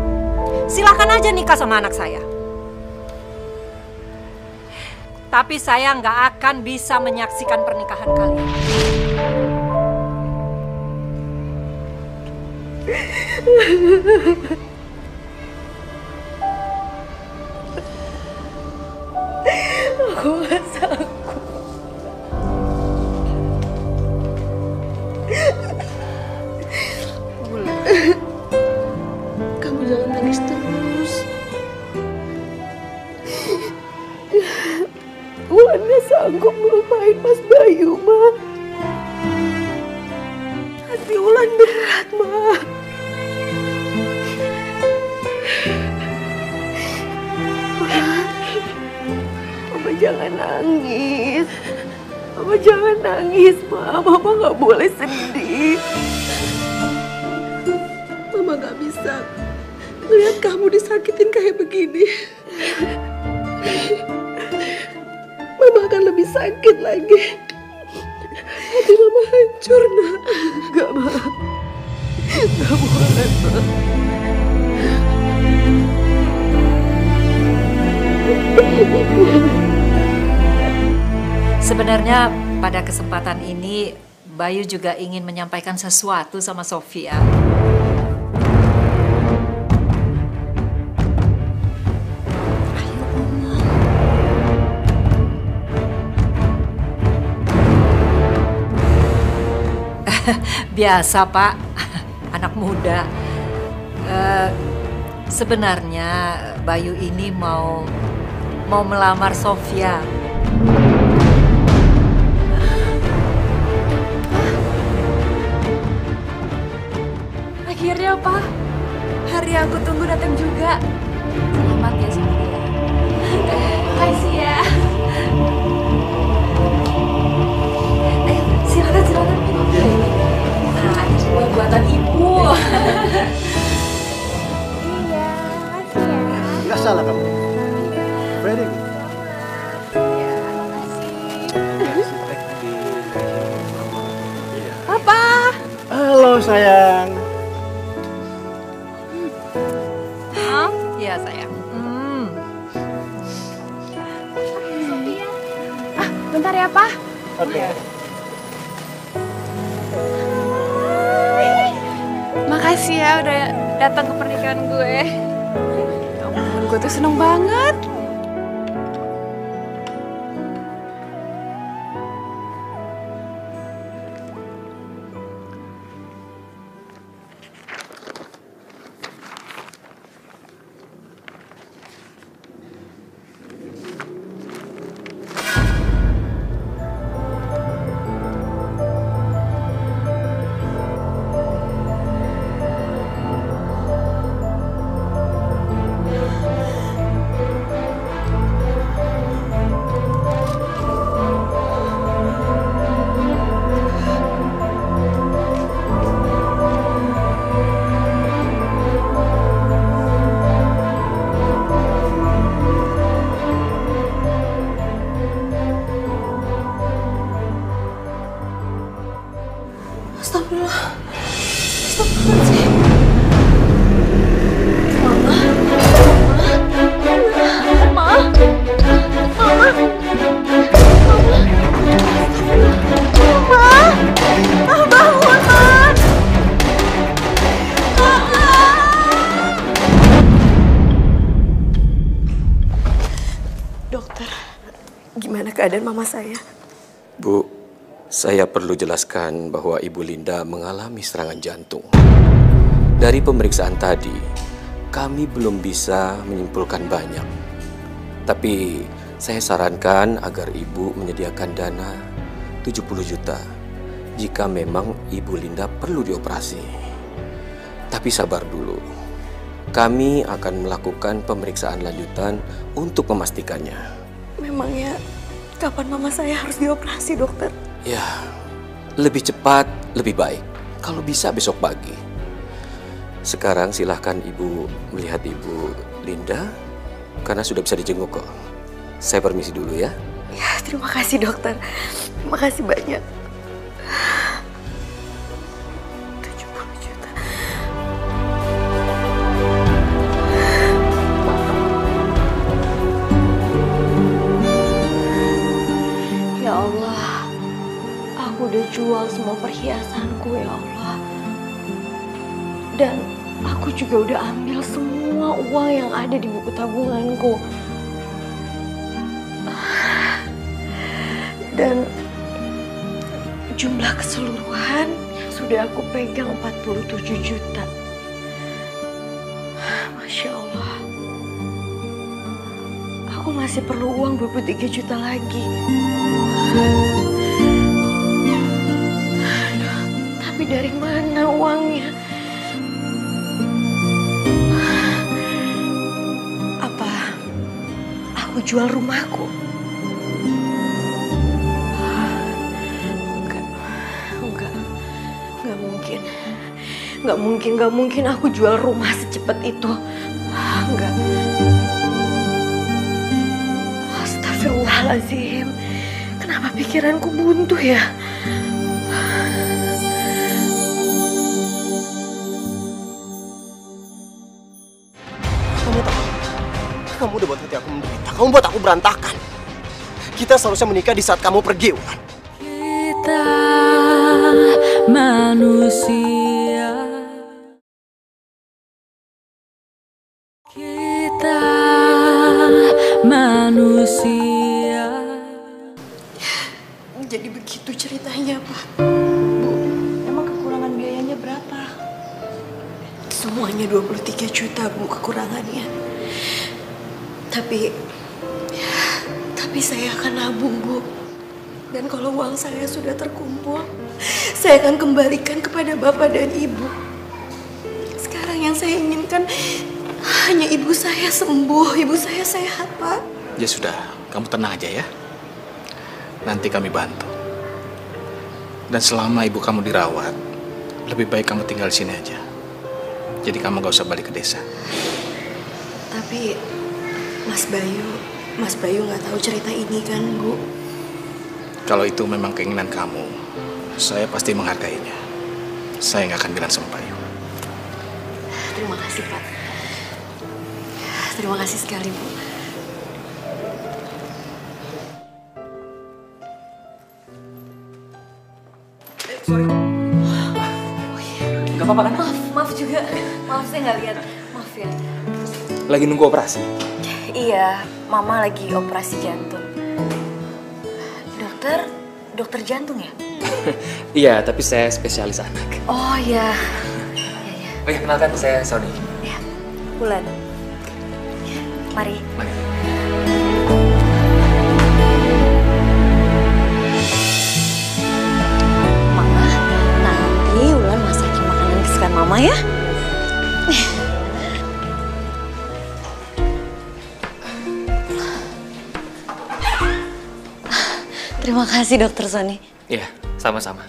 Silakan aja nikah sama anak saya. Tapi saya nggak akan bisa menyaksikan pernikahan kalian. Aku nggak sanggup. Kamu jangan nangis terus. Wulan gak sanggup melupain Mas Bayu, Ma. Hati Wulan berat, Ma. Mama jangan nangis. Mama jangan nangis, Ma. Mama gak boleh sedih. Mama gak bisa melihat kamu disakitin kayak begini. Mama akan lebih sakit lagi. Hati Mama hancur, Nak. Gak, Ma. Gak boleh, Ma. Sebenarnya pada kesempatan ini Bayu juga ingin menyampaikan sesuatu sama Sofia. Biasa, Pak, anak muda. Sebenarnya Bayu ini mau melamar Sofia. Akhirnya, Pak, hari yang aku tunggu datang juga. Selamat ya, Sofia. Makasih ya. Ayo, silakan. Nah, ini buatan Ibu. Iya, makasih ya. Nggak salah kamu. Very good. Papa. Halo sayang. Iya, sayang. Bentar ya, Pak. Oke. Makasih ya udah datang ke pernikahan gue. Ya ampun, gue tuh seneng banget. gimana keadaan mama saya? Bu, saya perlu jelaskan bahwa Ibu Linda mengalami serangan jantung. Dari pemeriksaan tadi, kami belum bisa menyimpulkan banyak. Tapi saya sarankan agar Ibu menyediakan dana 70 juta jika memang Ibu Linda perlu dioperasi. Tapi sabar dulu. Kami akan melakukan pemeriksaan lanjutan untuk memastikannya. Memangnya kapan mama saya harus dioperasi, dokter? Ya, lebih cepat, lebih baik. Kalau bisa besok pagi. Sekarang silahkan Ibu melihat Ibu Linda, karena sudah bisa dijenguk kok. Saya permisi dulu ya. Ya, terima kasih dokter. Terima kasih banyak. 70 juta. Ya Allah, aku udah jual semua perhiasanku ya Allah. Dan aku juga udah ambil semua uang yang ada di buku tabunganku. Dan jumlah keseluruhan yang sudah aku pegang 47 juta. Masya Allah. Aku masih perlu uang 23 juta lagi. Aduh, tapi dari mana uangnya? Apa aku jual rumahku? Gak mungkin aku jual rumah secepat itu. Enggak. Astagfirullahaladzim. Kenapa pikiranku buntu ya? Kamu udah buat hati aku menderita. Kamu buat aku berantakan. Kita seharusnya menikah di saat kamu pergi, Wulan. Kita manusia, kita manusia. Jadi begitu ceritanya, Pak. Bu, emang kekurangan biayanya berapa? Semuanya 23 juta, Bu, kekurangannya. Tapi saya akan nabung, Bu. Dan kalau uang saya sudah terkumpul, saya akan kembalikan kepada Bapak dan Ibu. Sekarang yang saya inginkan hanya ibu saya sembuh, ibu saya sehat, Pak. Ya sudah, kamu tenang aja ya. Nanti kami bantu. Dan selama ibu kamu dirawat, lebih baik kamu tinggal di sini aja. Jadi kamu gak usah balik ke desa. Tapi Mas Bayu nggak tahu cerita ini kan, Bu? Kalau itu memang keinginan kamu, saya pasti menghargainya. Saya nggak akan bilang sama Bayu. Terima kasih, Pak. Terima kasih sekali, Bu. Sorry. Gak apa-apa kan? Maaf juga. Maaf saya nggak lihat. Maaf ya. Lagi nunggu operasi? Iya, Mama lagi operasi jantung. Dokter jantung ya? Iya, tapi saya spesialis anak. Oh iya. Oh ya, kenalkan saya Sony. Ya, Wulan. Mari. Mama, nanti Wulan masakin makanan kesukaan Mama ya. Terima kasih Dokter Sony. Iya, sama-sama.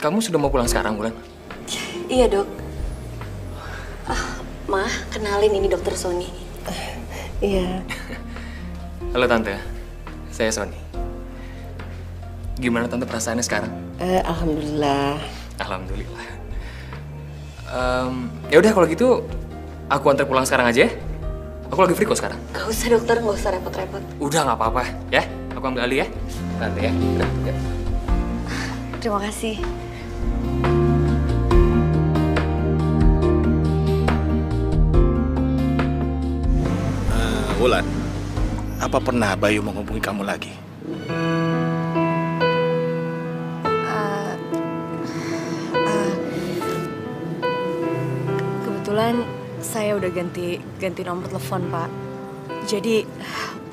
Kamu sudah mau pulang sekarang, Wulan? Iya, Dok. Ma, kenalin ini Dokter Sony. Iya. Halo Tante, saya Sony. Gimana Tante perasaannya sekarang? Alhamdulillah. Alhamdulillah. Ya udah kalau gitu, aku antar pulang sekarang aja ya. Aku lagi free kok sekarang. Gak usah dokter, gak usah repot-repot. Udah nggak apa-apa ya. Aku ambil alih ya. Tante ya. Udah. Terima kasih. Wulan, apa pernah Bayu menghubungi kamu lagi? Kebetulan saya udah ganti nomor telepon, Pak. Jadi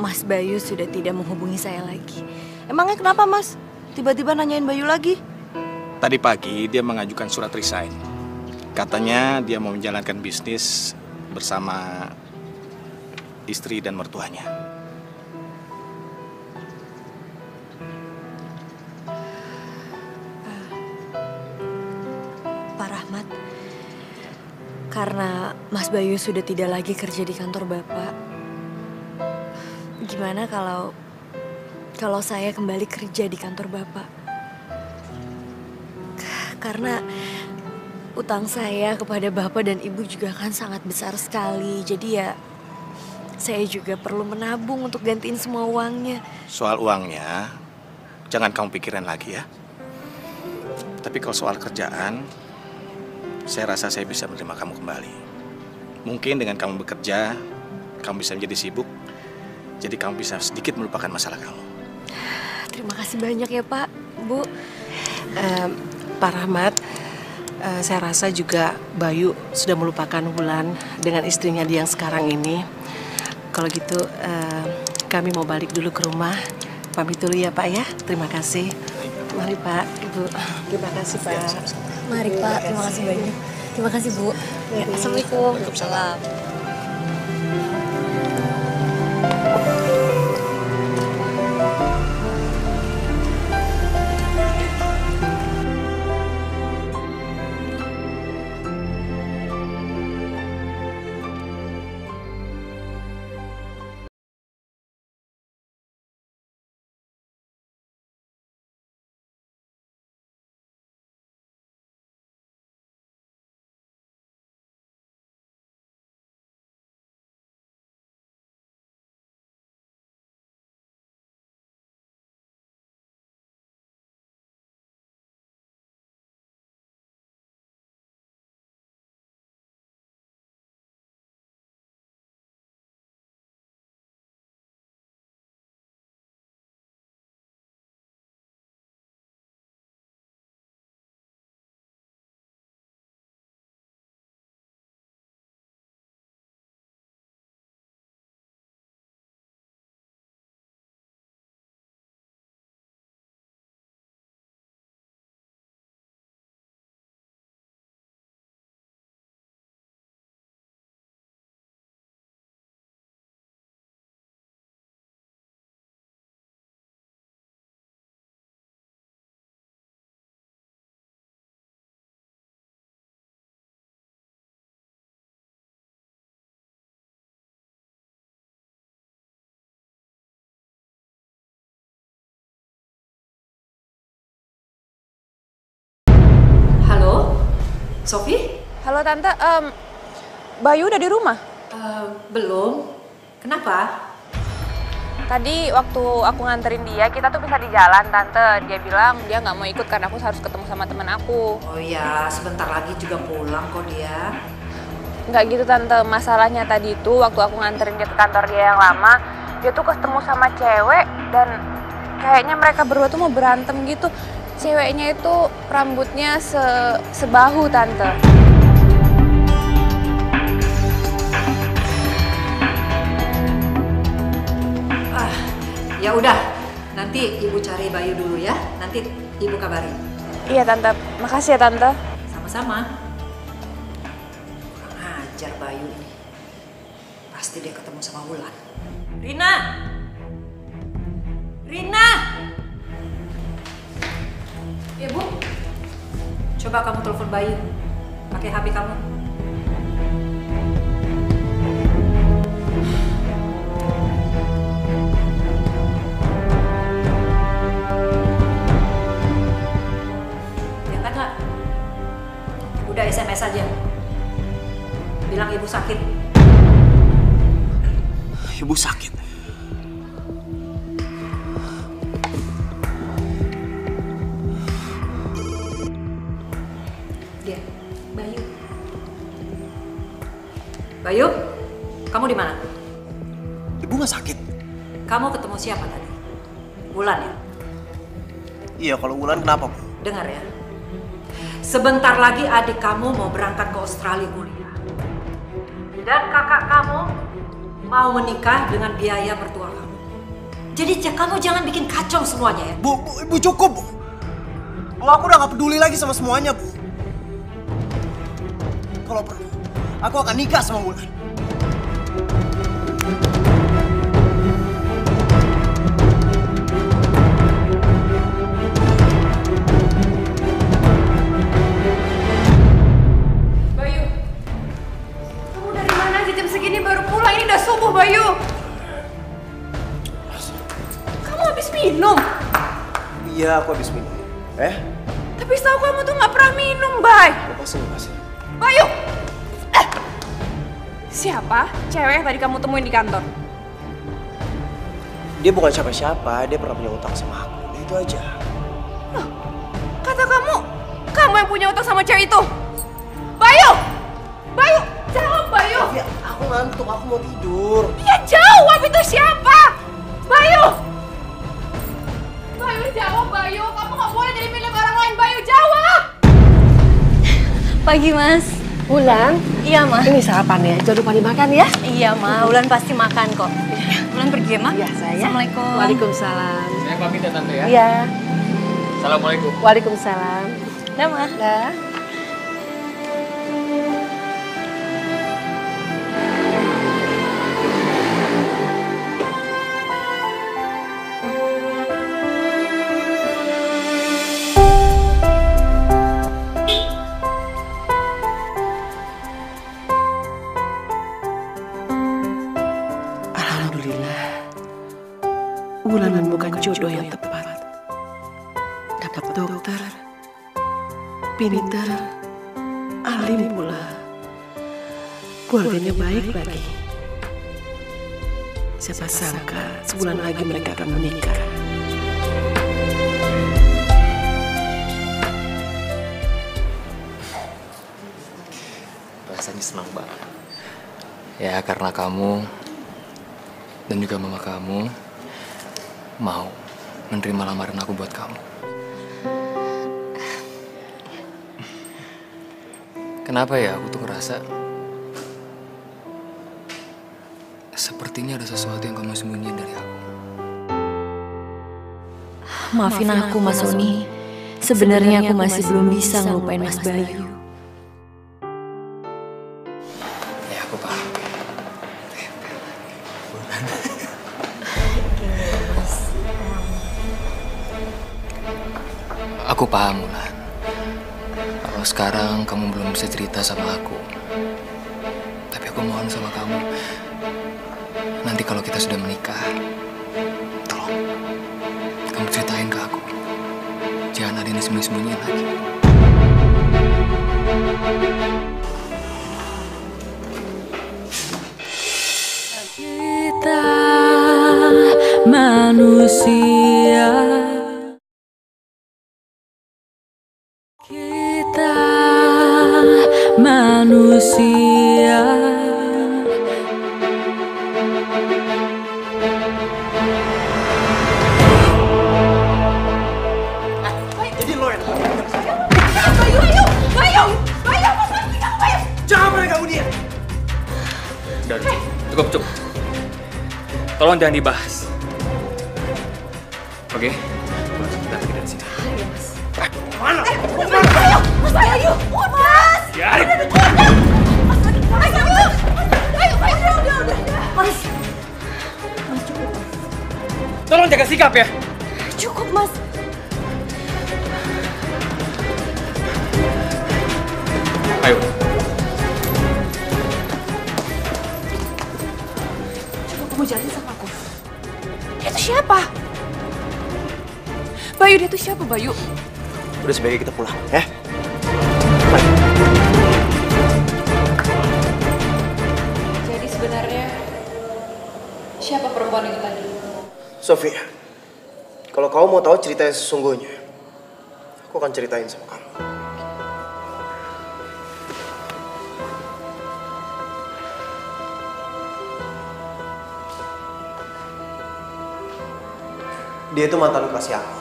Mas Bayu sudah tidak menghubungi saya lagi. Emangnya kenapa, Mas? Tiba-tiba nanyain Bayu lagi? Tadi pagi dia mengajukan surat resign. Katanya dia mau menjalankan bisnis bersama istri dan mertuanya. Pak Rahmat, karena Mas Bayu sudah tidak lagi kerja di kantor Bapak, gimana kalau saya kembali kerja di kantor Bapak? Karena utang saya kepada Bapak dan Ibu juga kan sangat besar sekali. Jadi ya saya juga perlu menabung untuk gantiin semua uangnya. Soal uangnya, jangan kamu pikirin lagi ya. Tapi kalau soal kerjaan, saya rasa saya bisa menerima kamu kembali. Mungkin dengan kamu bekerja, kamu bisa menjadi sibuk. Jadi kamu bisa sedikit melupakan masalah kamu. Terima kasih banyak ya Pak, Bu. Pak Rahmat, saya rasa juga Bayu sudah melupakan Wulan dengan istrinya dia yang sekarang ini. Kalau gitu, kami mau balik dulu ke rumah. Pamit dulu ya Pak ya. Terima kasih. Mari Pak, Ibu. Terima kasih Pak. Mari Pak, terima kasih banyak. Terima kasih Bu. Ya, Assalamualaikum. Waalaikumsalam. Sofi? Halo Tante, Bayu udah di rumah? Belum. Kenapa? Tadi waktu aku nganterin dia, kita tuh bisa di jalan Tante. Dia bilang dia nggak mau ikut karena aku harus ketemu sama teman aku. Oh iya, sebentar lagi juga pulang kok dia. Nggak gitu Tante, masalahnya tadi itu waktu aku nganterin dia ke kantor dia yang lama, dia tuh ketemu sama cewek dan kayaknya mereka berdua tuh mau berantem gitu. Ceweknya itu rambutnya sebahu Tante. Ya udah, nanti Ibu cari Bayu dulu ya. Nanti Ibu kabarin. Iya Tante, makasih ya Tante. Sama-sama. Kurang ajar Bayu ini. Pasti dia ketemu sama Wulan. Rina! Rina! Ya Bu, coba kamu telepon Bayu. Pakai HP kamu. Udah SMS aja. Bilang Ibu sakit. Ibu sakit? Dia, Bayu. Bayu, kamu di mana? Ibu nggak sakit? kamu ketemu siapa tadi? Wulan ya? Iya, kalau Wulan kenapa, Bu? Dengar ya. Sebentar lagi adik kamu mau berangkat ke Australia kuliah. Dan kakak kamu mau menikah dengan biaya mertua kamu. Jadi kamu jangan bikin kacau semuanya ya. Bu, Ibu cukup, Bu. Bu, aku udah gak peduli lagi sama semuanya, Bu. Kalau perlu, aku akan nikah sama Wulan. Bayu, kamu dari mana aja jam segini baru pulang? Ini udah subuh, Bayu. Kamu habis minum? Iya, aku habis minum. Tapi setahu kamu tuh nggak pernah minum, Bay. Lepasin. Bayu! Siapa cewek yang tadi kamu temuin di kantor? Dia bukan siapa-siapa, dia pernah punya utang sama aku. Itu aja. Loh, kata kamu yang punya utang sama cewek itu. Bayu! Bayu, jawab Bayu! Ya, aku ngantuk, aku mau tidur. Ya jawab, itu siapa? Bayu! Bayu, jawab Bayu, kamu nggak boleh jadi milik orang lain. Bayu, jawab! Pagi, Mas. Wulan? Iya, Ma. Ini sarapan ya, jangan lupa dimakan ya. Iya, Ma. Wulan pasti makan kok. Wulan pergi ya, Ma? Iya, saya. Assalamualaikum. Waalaikumsalam. Saya pamit ya Tante ya. Iya. Assalamualaikum. Waalaikumsalam. Dah, Ma. Dah. Wulan menemukan jodoh yang tepat. Dapat dokter, pintar, alim pula. Keluarganya baik lagi. Siapa sangka sebulan lagi mereka akan menikah. Rasanya senang banget. Ya karena kamu dan juga mama kamu mau menerima lamaran aku buat kamu. Kenapa ya aku tuh ngerasa sepertinya ada sesuatu yang kamu sembunyiin dari aku. Maafin aku, Mas Uni. Sebenarnya aku masih belum bisa ngelupain Mas Bayu. Ya aku paham. Aku paham, Wulan. Kalau sekarang kamu belum bisa cerita sama aku. Tapi aku mohon sama kamu, nanti kalau kita sudah menikah, tolong kamu ceritain ke aku. Jangan ada yang disembunyi-sembunyiin lagi. Kita manusia, kita manusia. Jadi lo yang Bayu, apa sih kamu, Bayu? jangan pernah ganggu dia. Udah, cukup. Tolong jangan dibahas. Oke? Kita pergi dari sini. Mana? Mas Bayu, Mas! Biarin. Udah. Mas, Tolong jaga sikap ya. cukup, Mas. Ayo. Coba kamu jelasin sama aku. Dia tuh siapa? Bayu, dia tuh siapa, Bayu? Udah sebaiknya kita pulang, ya? Jadi sebenarnya siapa perempuan itu tadi? Sofia, kalau kamu mau tahu cerita yang sesungguhnya, aku akan ceritain sama kamu. Dia itu mantan kekasih aku.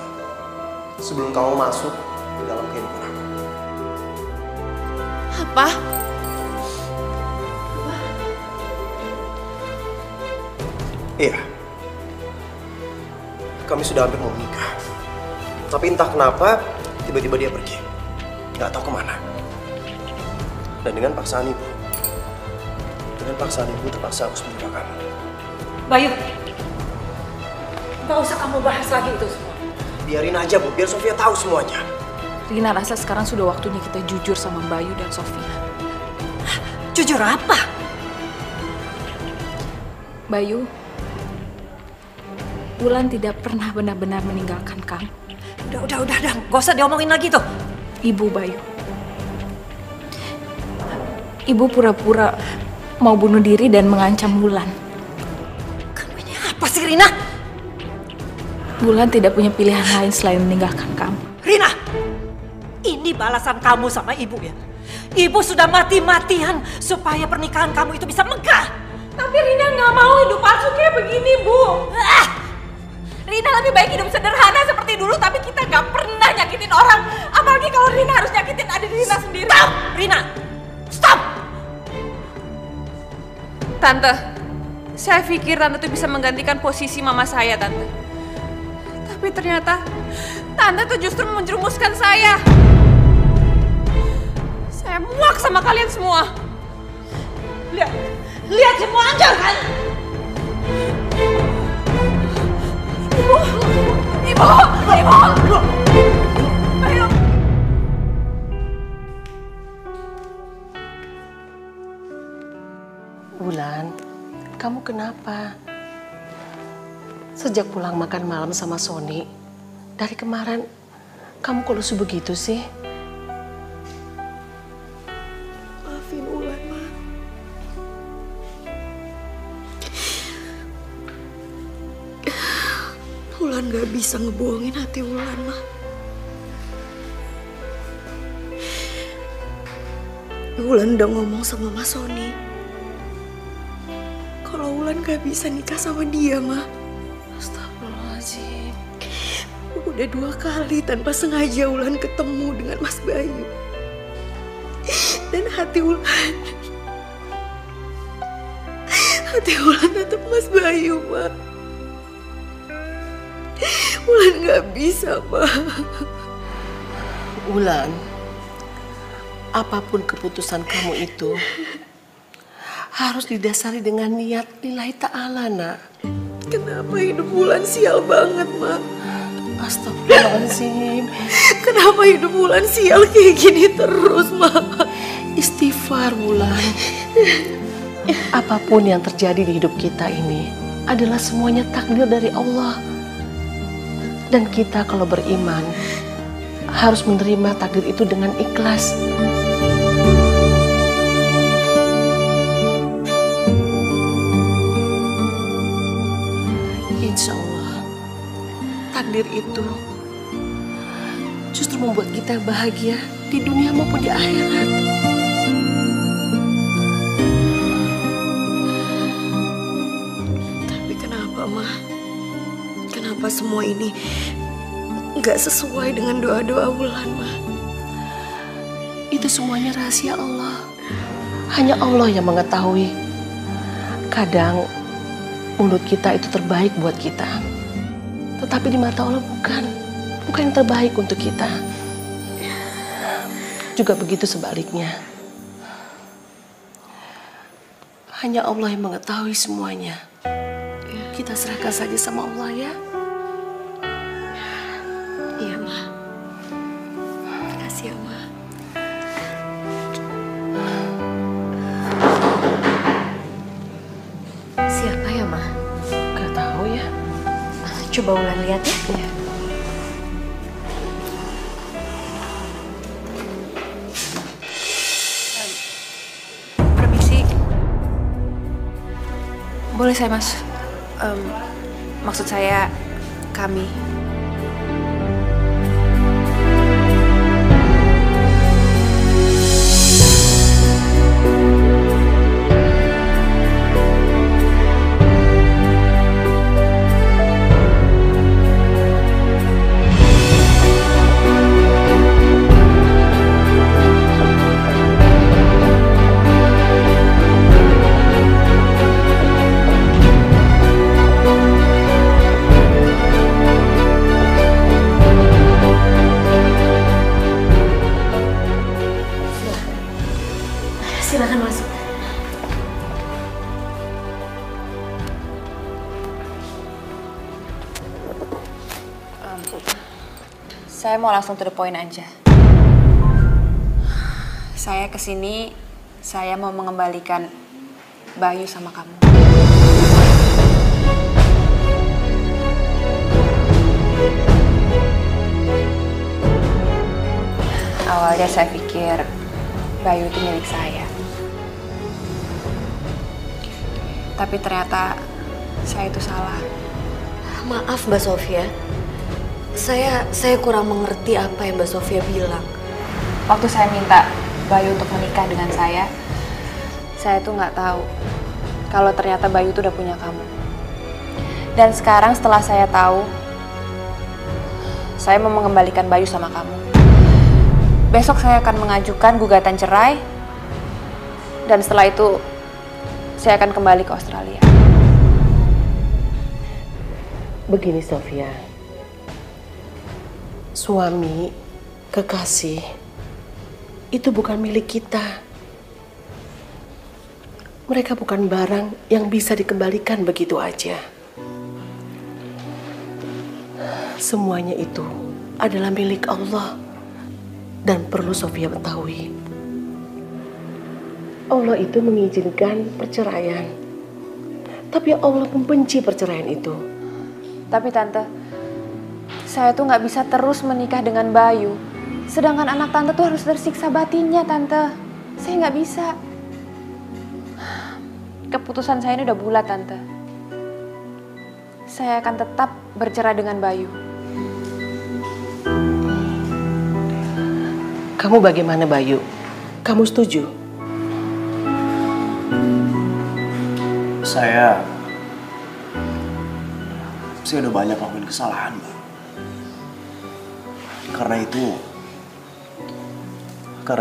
Sebelum kamu masuk di dalam kehidupan aku. Apa? Iya. Kami sudah hampir mau menikah. Tapi entah kenapa, tiba-tiba dia pergi. Nggak tahu kemana. Dan dengan paksaan ibu. Terpaksa harus menikah kamu. Bayu, nggak usah kamu bahas lagi itu semua. Biarin aja, Bu. Biar Sofia tahu semuanya. Rina rasa sekarang sudah waktunya kita jujur sama Bayu dan Sofia. Jujur apa? Bayu, Wulan tidak pernah benar-benar meninggalkan kamu. Udah, gak usah diomongin lagi tuh. Ibu Bayu. Ibu pura-pura mau bunuh diri dan mengancam Wulan. Kamu ini apa sih, Rina? Wulan tidak punya pilihan lain selain meninggalkan kamu. Rina, ini balasan kamu sama ibu ya. Ibu sudah mati-matian supaya pernikahan kamu itu bisa megah. Tapi Rina nggak mau hidup palsu kayak begini, Bu. Rina lebih baik hidup sederhana seperti dulu, tapi kita nggak pernah nyakitin orang. Apalagi kalau Rina harus nyakitin adik Rina sendiri. Stop, Rina. Stop. Tante, saya pikir Tante tuh bisa menggantikan posisi mama saya, Tante. Tapi ternyata Tante tuh justru menjerumuskan saya. Saya muak sama kalian semua. Lihat semua aja kan? Ibu! Ayo! Wulan, kamu kenapa? Sejak pulang makan malam sama Sony, dari kemarin kamu kok lusuh begitu sih? Maafin Wulan, Ma. Wulan gak bisa ngebohongin hati Wulan, Ma. Wulan udah ngomong sama Mas Sony kalau Wulan gak bisa nikah sama dia, Ma. Astagfirullahaladzim. Udah 2 kali tanpa sengaja Wulan ketemu dengan Mas Bayu. Dan hati Wulan tetap Mas Bayu, Ma. Wulan gak bisa, Ma. Wulan, apapun keputusan kamu itu harus didasari dengan niat lillahi ta'ala, nak. Kenapa hidup Wulan sial banget, Ma? Astagfirullahaladzim. Kenapa hidup Wulan sial kayak gini terus, Ma? Istighfar, Wulan. Apapun yang terjadi di hidup kita ini adalah semuanya takdir dari Allah. Dan kita kalau beriman harus menerima takdir itu dengan ikhlas. Insya Allah, takdir itu justru membuat kita bahagia di dunia maupun di akhirat. Tapi kenapa, Ma? Kenapa semua ini nggak sesuai dengan doa-doa Wulan, Ma? Itu semuanya rahasia Allah. Hanya Allah yang mengetahui. Kadang mulut kita itu terbaik buat kita. Tetapi di mata Allah bukan yang terbaik untuk kita. Juga begitu sebaliknya. Hanya Allah yang mengetahui semuanya. Kita serahkan saja sama Allah, ya. Iya, Ma. Makasih ya, Ma. Siapa ya, Ma? Gak tahu ya. Coba Wulan lihat ya. Ya. Permisi. Boleh saya, Mas? Maksud saya, kami. Saya mau langsung to the point aja. Saya kesini, saya mau mengembalikan Bayu sama kamu. Awalnya saya pikir Bayu itu milik saya. Tapi ternyata saya itu salah. Maaf Mbak Sofia. Saya kurang mengerti apa yang Mbak Sofia bilang. Waktu saya minta Bayu untuk menikah dengan saya tuh nggak tahu kalau ternyata Bayu tuh udah punya kamu. Dan sekarang setelah saya tahu, saya mau mengembalikan Bayu sama kamu. Besok saya akan mengajukan gugatan cerai, dan setelah itu saya akan kembali ke Australia. Begini Sofia, suami, kekasih, itu bukan milik kita. Mereka bukan barang yang bisa dikembalikan begitu aja. Semuanya itu adalah milik Allah. Dan perlu Sofia ketahui, Allah itu mengizinkan perceraian. Tapi Allah membenci perceraian itu. Tapi Tante, saya tuh nggak bisa terus menikah dengan Bayu. Sedangkan anak Tante tuh harus tersiksa batinnya, Tante. Saya nggak bisa. Keputusan saya ini udah bulat, Tante. Saya akan tetap bercerai dengan Bayu. Kamu bagaimana Bayu? Kamu setuju? Saya udah banyak ngelakuin kesalahan, Mbak. Karena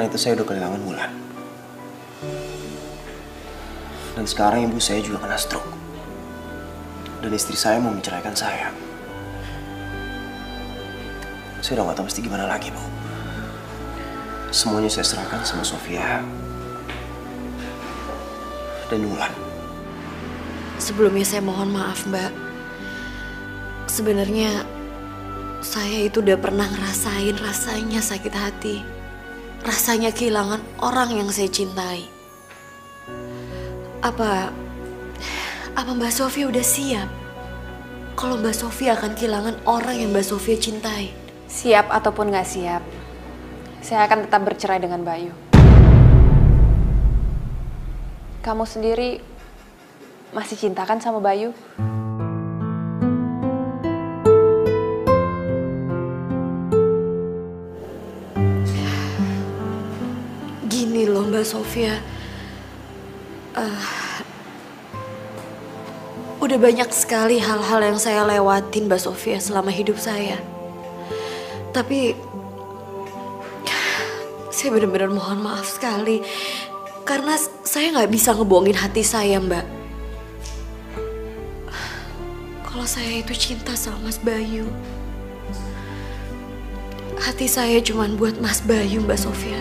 itu saya udah kehilangan Wulan. Dan sekarang ibu saya juga kena stroke. Dan istri saya mau menceraikan saya. Saya udah gak tahu mesti gimana lagi, Bu. Semuanya saya serahkan sama Sofia dan Wulan. Sebelumnya saya mohon maaf, Mbak. Sebenarnya saya itu udah pernah ngerasain rasanya sakit hati. Rasanya kehilangan orang yang saya cintai. Apa Mbak Sofia udah siap kalau Mbak Sofia akan kehilangan orang yang Mbak Sofia cintai? Siap ataupun nggak siap, saya akan tetap bercerai dengan Bayu. Kamu sendiri masih cinta kan sama Bayu? Gini loh Mbak Sofia, udah banyak sekali hal-hal yang saya lewatin Mbak Sofia selama hidup saya. Tapi saya benar-benar mohon maaf sekali karena saya nggak bisa ngebohongin hati saya, Mbak. Kalau saya itu cinta sama Mas Bayu, hati saya cuma buat Mas Bayu, Mbak Sofia.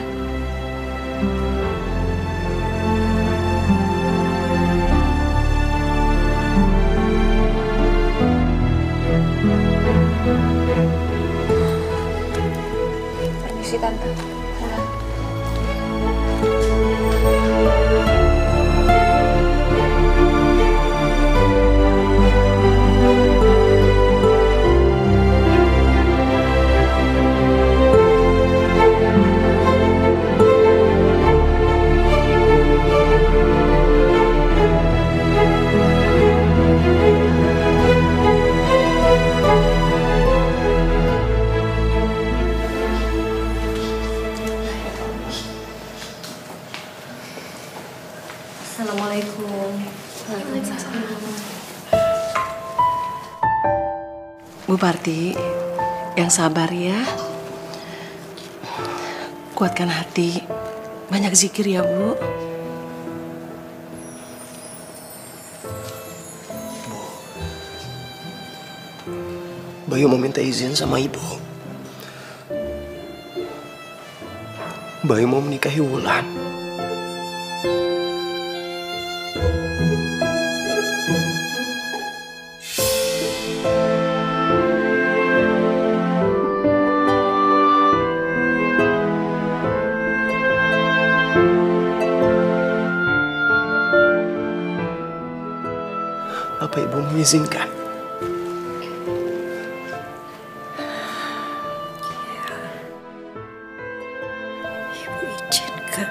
Permisi Tante. Assalamualaikum. Waalaikumsalam. Bu Parti, yang sabar ya. Kuatkan hati. Banyak zikir ya, Bu. Bayu mau minta izin sama ibu. Bayu mau menikahi Wulan. apa Ibu mengizinkan? Ibu izinkan.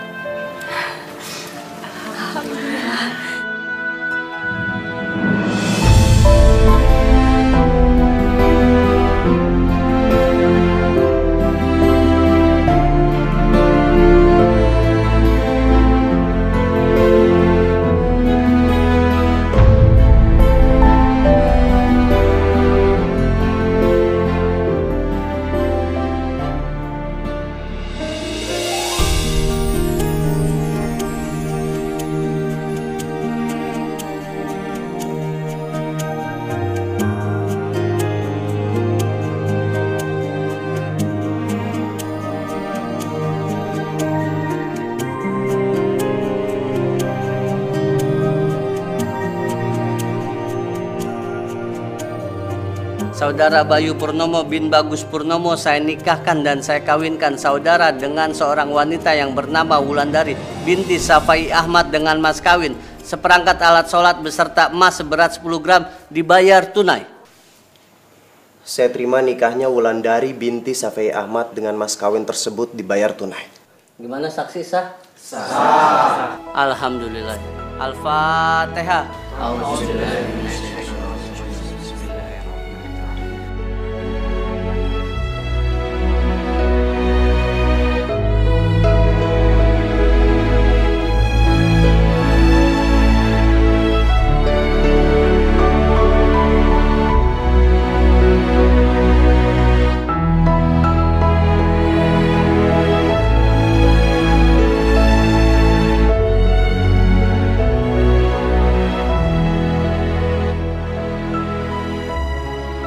Saudara Bayu Purnomo bin Bagus Purnomo saya nikahkan dan saya kawinkan saudara dengan seorang wanita yang bernama Wulandari binti Safai Ahmad dengan mas kawin seperangkat alat sholat beserta emas seberat 10 gram dibayar tunai. Saya terima nikahnya Wulandari binti Safai Ahmad dengan mas kawin tersebut dibayar tunai. Gimana saksi sah? Sah. Alhamdulillah. Al-Fatihah.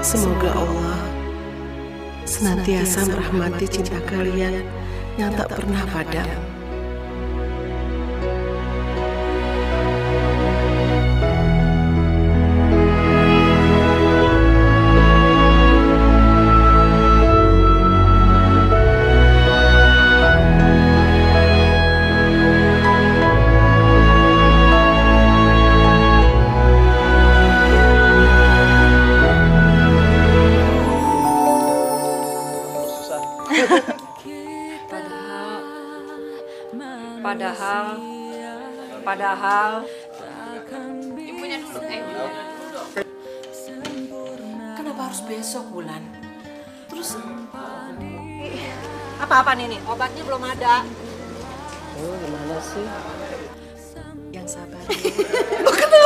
Semoga Allah senantiasa merahmati cinta kalian yang tak pernah padam. Padahal ibunya dulu, Kenapa harus besok, Wulan? Terus apa-apa nih? Obatnya belum ada. Oh, gimana sih? Yang sabar. Lo kenapa?